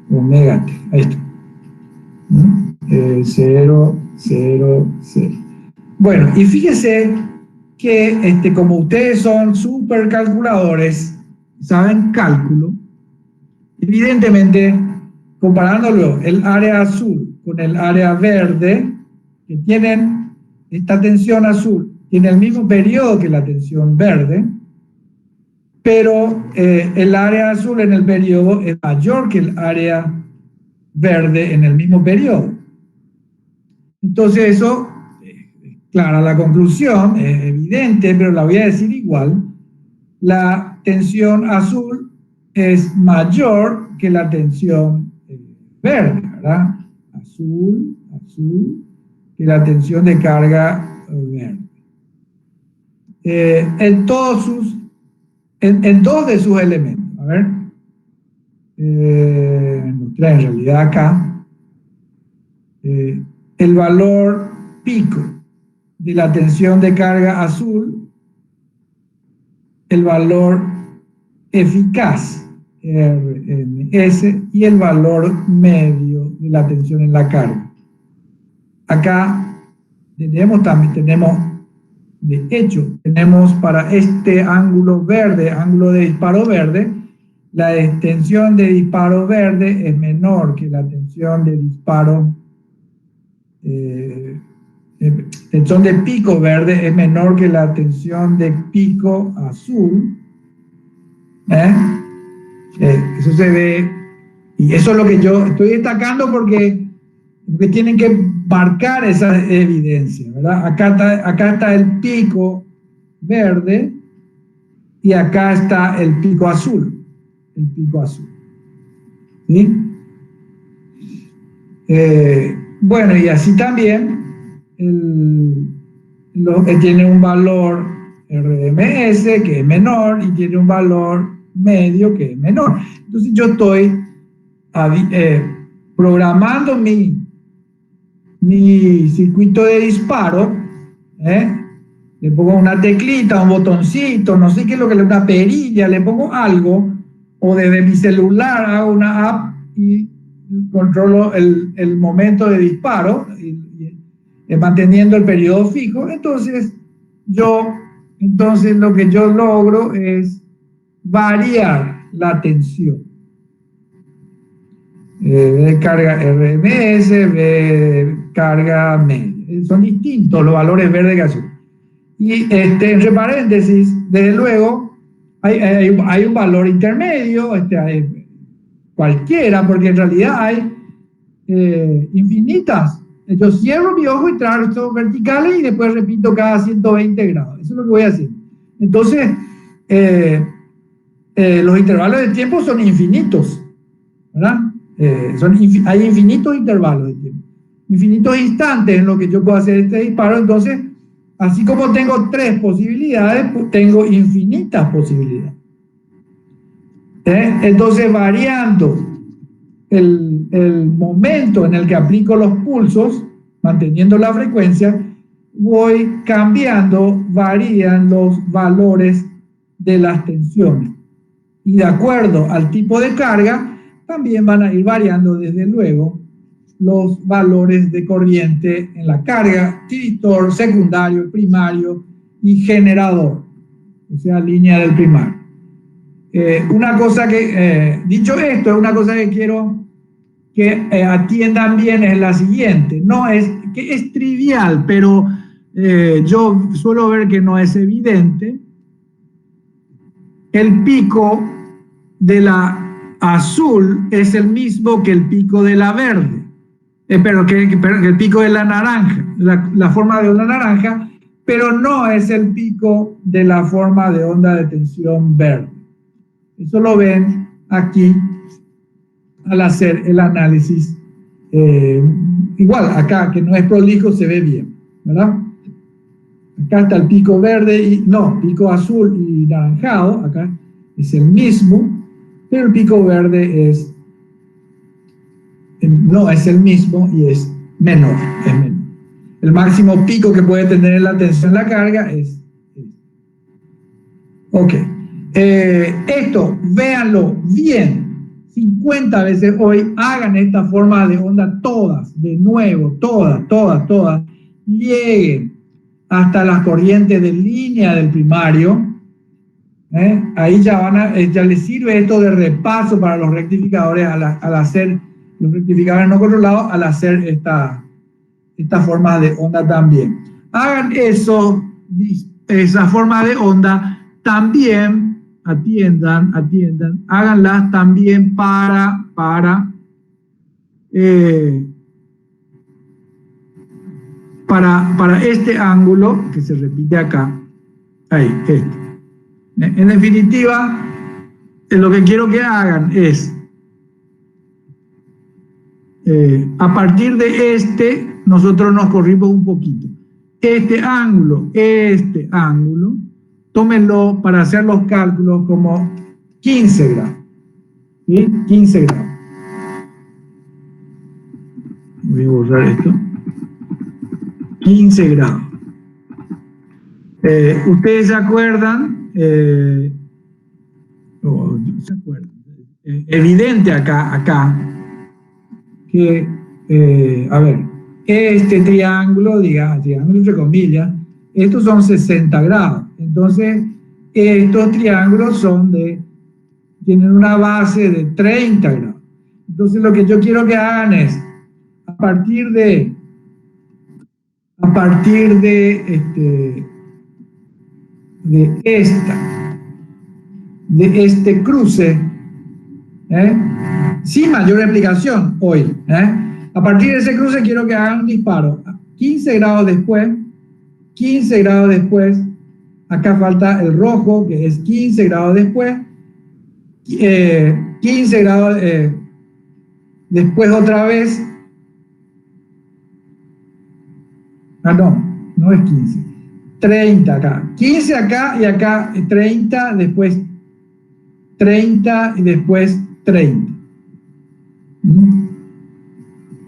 omega t, ahí está. 0, 0, 0. Bueno, y fíjese que como ustedes son super calculadores, saben cálculo, evidentemente, comparándolo el área azul con el área verde, que tienen esta tensión azul, tiene el mismo periodo que la tensión verde, pero el área azul en el periodo es mayor que el área verde en el mismo periodo. Entonces eso, clara la conclusión, es evidente, pero la voy a decir igual. La tensión azul es mayor que la tensión verde, ¿verdad? Azul, que la tensión de carga verde. En todos sus, en dos de sus elementos, a ver, mostré en realidad acá, el valor pico de la tensión de carga azul, el valor eficaz, RMS, y el valor medio de la tensión en la carga. Acá de hecho, tenemos para este ángulo verde, ángulo de disparo verde, la tensión de disparo verde es menor que la tensión de disparo tensión de pico verde es menor que la tensión de pico azul. Eso se ve, y eso es lo que yo estoy destacando porque tienen que marcar esa evidencia, ¿verdad? Acá está el pico verde y acá está el pico azul. ¿Sí? Bueno, y así también tiene un valor RMS que es menor y tiene un valor medio que es menor. Entonces yo estoy programando mi circuito de disparo, le pongo una teclita, un botoncito, no sé qué es lo que le, una perilla, le pongo algo, o desde mi celular hago una app y controlo el momento de disparo, manteniendo el periodo fijo. Entonces lo que yo logro es variar la tensión. De carga RMS, de carga media. Son distintos los valores verde que azul. Y entre paréntesis, desde luego, hay un valor intermedio, cualquiera, porque en realidad hay infinitas. Yo cierro mi ojo y trazo verticales y después repito cada 120 grados. Eso es lo que voy a hacer. Entonces, los intervalos de tiempo son infinitos, ¿verdad? Hay infinitos intervalos de tiempo, infinitos instantes en los que yo puedo hacer este disparo. Entonces, así como tengo 3 posibilidades, pues tengo infinitas posibilidades. Entonces, variando el momento en el que aplico los pulsos, manteniendo la frecuencia, varían los valores de las tensiones. Y de acuerdo al tipo de carga, también van a ir variando, desde luego, los valores de corriente en la carga, tiritor, secundario, primario y generador, o sea, línea del primario. Una cosa que, dicho esto, es una cosa que quiero que atiendan bien, es la siguiente. No es que es trivial, pero yo suelo ver que no es evidente. El pico de la azul es el mismo que el pico de la verde, pero que el pico de la naranja, la forma de onda naranja, pero no es el pico de la forma de onda de tensión verde. Eso lo ven aquí al hacer el análisis. Igual, acá, que no es prolijo, se ve bien, ¿verdad? Acá está el pico verde, pico azul y naranjado, acá es el mismo, pero el pico verde no es el mismo y es menor, El máximo pico que puede tener la tensión la carga es. Ok. Esto, véanlo bien. 50 veces hoy, hagan esta forma de onda todas, de nuevo, todas. Lleguen hasta las corrientes de línea del primario. Ahí ya les sirve esto de repaso para los rectificadores al hacer los rectificadores no controlados, al hacer esta forma de onda también. Hagan esa forma de onda también, atiendan, háganlas también para este ángulo que se repite acá. Ahí, este. En definitiva, lo que quiero que hagan es, a partir de nosotros nos corrimos un poquito. Este ángulo, tómenlo para hacer los cálculos como 15 grados. ¿Sí? 15 grados. Voy a borrar esto. 15 grados. Ustedes se acuerdan, evidente acá, que, a ver, este triángulo, triángulo entre comillas, estos son 60 grados. Entonces, estos triángulos tienen una base de 30 grados. Entonces, lo que yo quiero que hagan es, a partir de este cruce, sin mayor explicación hoy, a partir de ese cruce quiero que hagan un disparo. 15 grados después, acá falta el rojo, que es 15 grados después, 15 grados después otra vez, no es 15, 30 acá, 15 acá y acá 30, después 30 y después 30.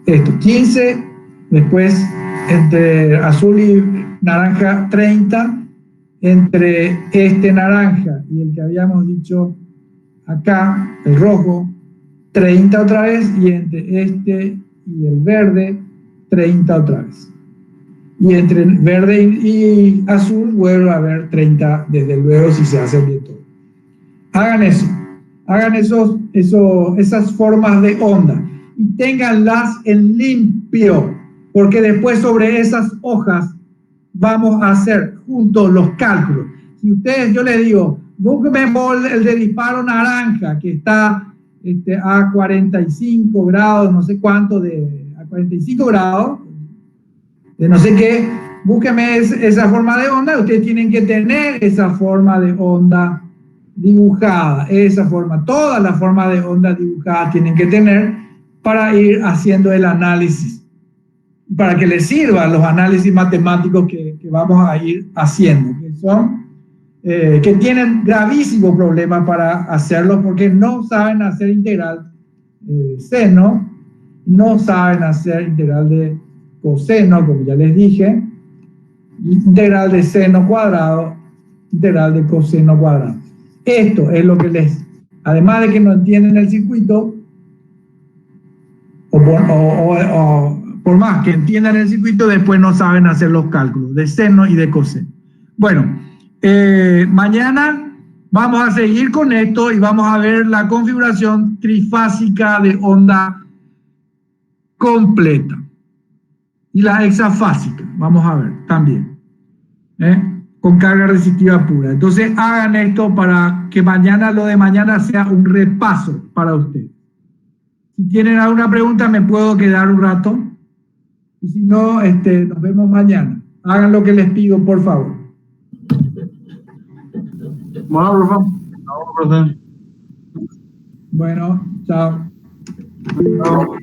Esto, 15, después entre azul y naranja 30, entre este naranja y el que habíamos dicho acá, el rojo, 30 otra vez, y entre este y el verde, 30 otra vez. Y entre verde y azul vuelve a haber 30, desde luego, si se hace bien todo. Hagan eso, hagan esas formas de onda y ténganlas en limpio, porque después sobre esas hojas vamos a hacer juntos los cálculos. Si ustedes, yo les digo, búsquenme el de disparo naranja, que está a 45 grados, no sé cuánto, a 45 grados, de no sé qué, búsquenme esa forma de onda. Ustedes tienen que tener esa forma de onda dibujada, todas las formas de onda dibujadas tienen que tener para ir haciendo el análisis, para que les sirvan los análisis matemáticos que vamos a ir haciendo, que tienen gravísimos problemas para hacerlo porque no saben hacer integral de seno, no saben hacer integral de coseno, como ya les dije, integral de seno cuadrado, integral de coseno cuadrado. Esto es lo que además de que no entienden el circuito, o por más que entiendan el circuito, después no saben hacer los cálculos de seno y de coseno. Bueno, mañana vamos a seguir con esto y vamos a ver la configuración trifásica de onda completa y la hexafásica, vamos a ver también, con carga resistiva pura. Entonces hagan esto para que mañana, lo de mañana, sea un repaso para ustedes. Si tienen alguna pregunta me puedo quedar un rato, y si no, nos vemos mañana. Hagan lo que les pido, por favor. Bueno, profe. Bueno, chao. No.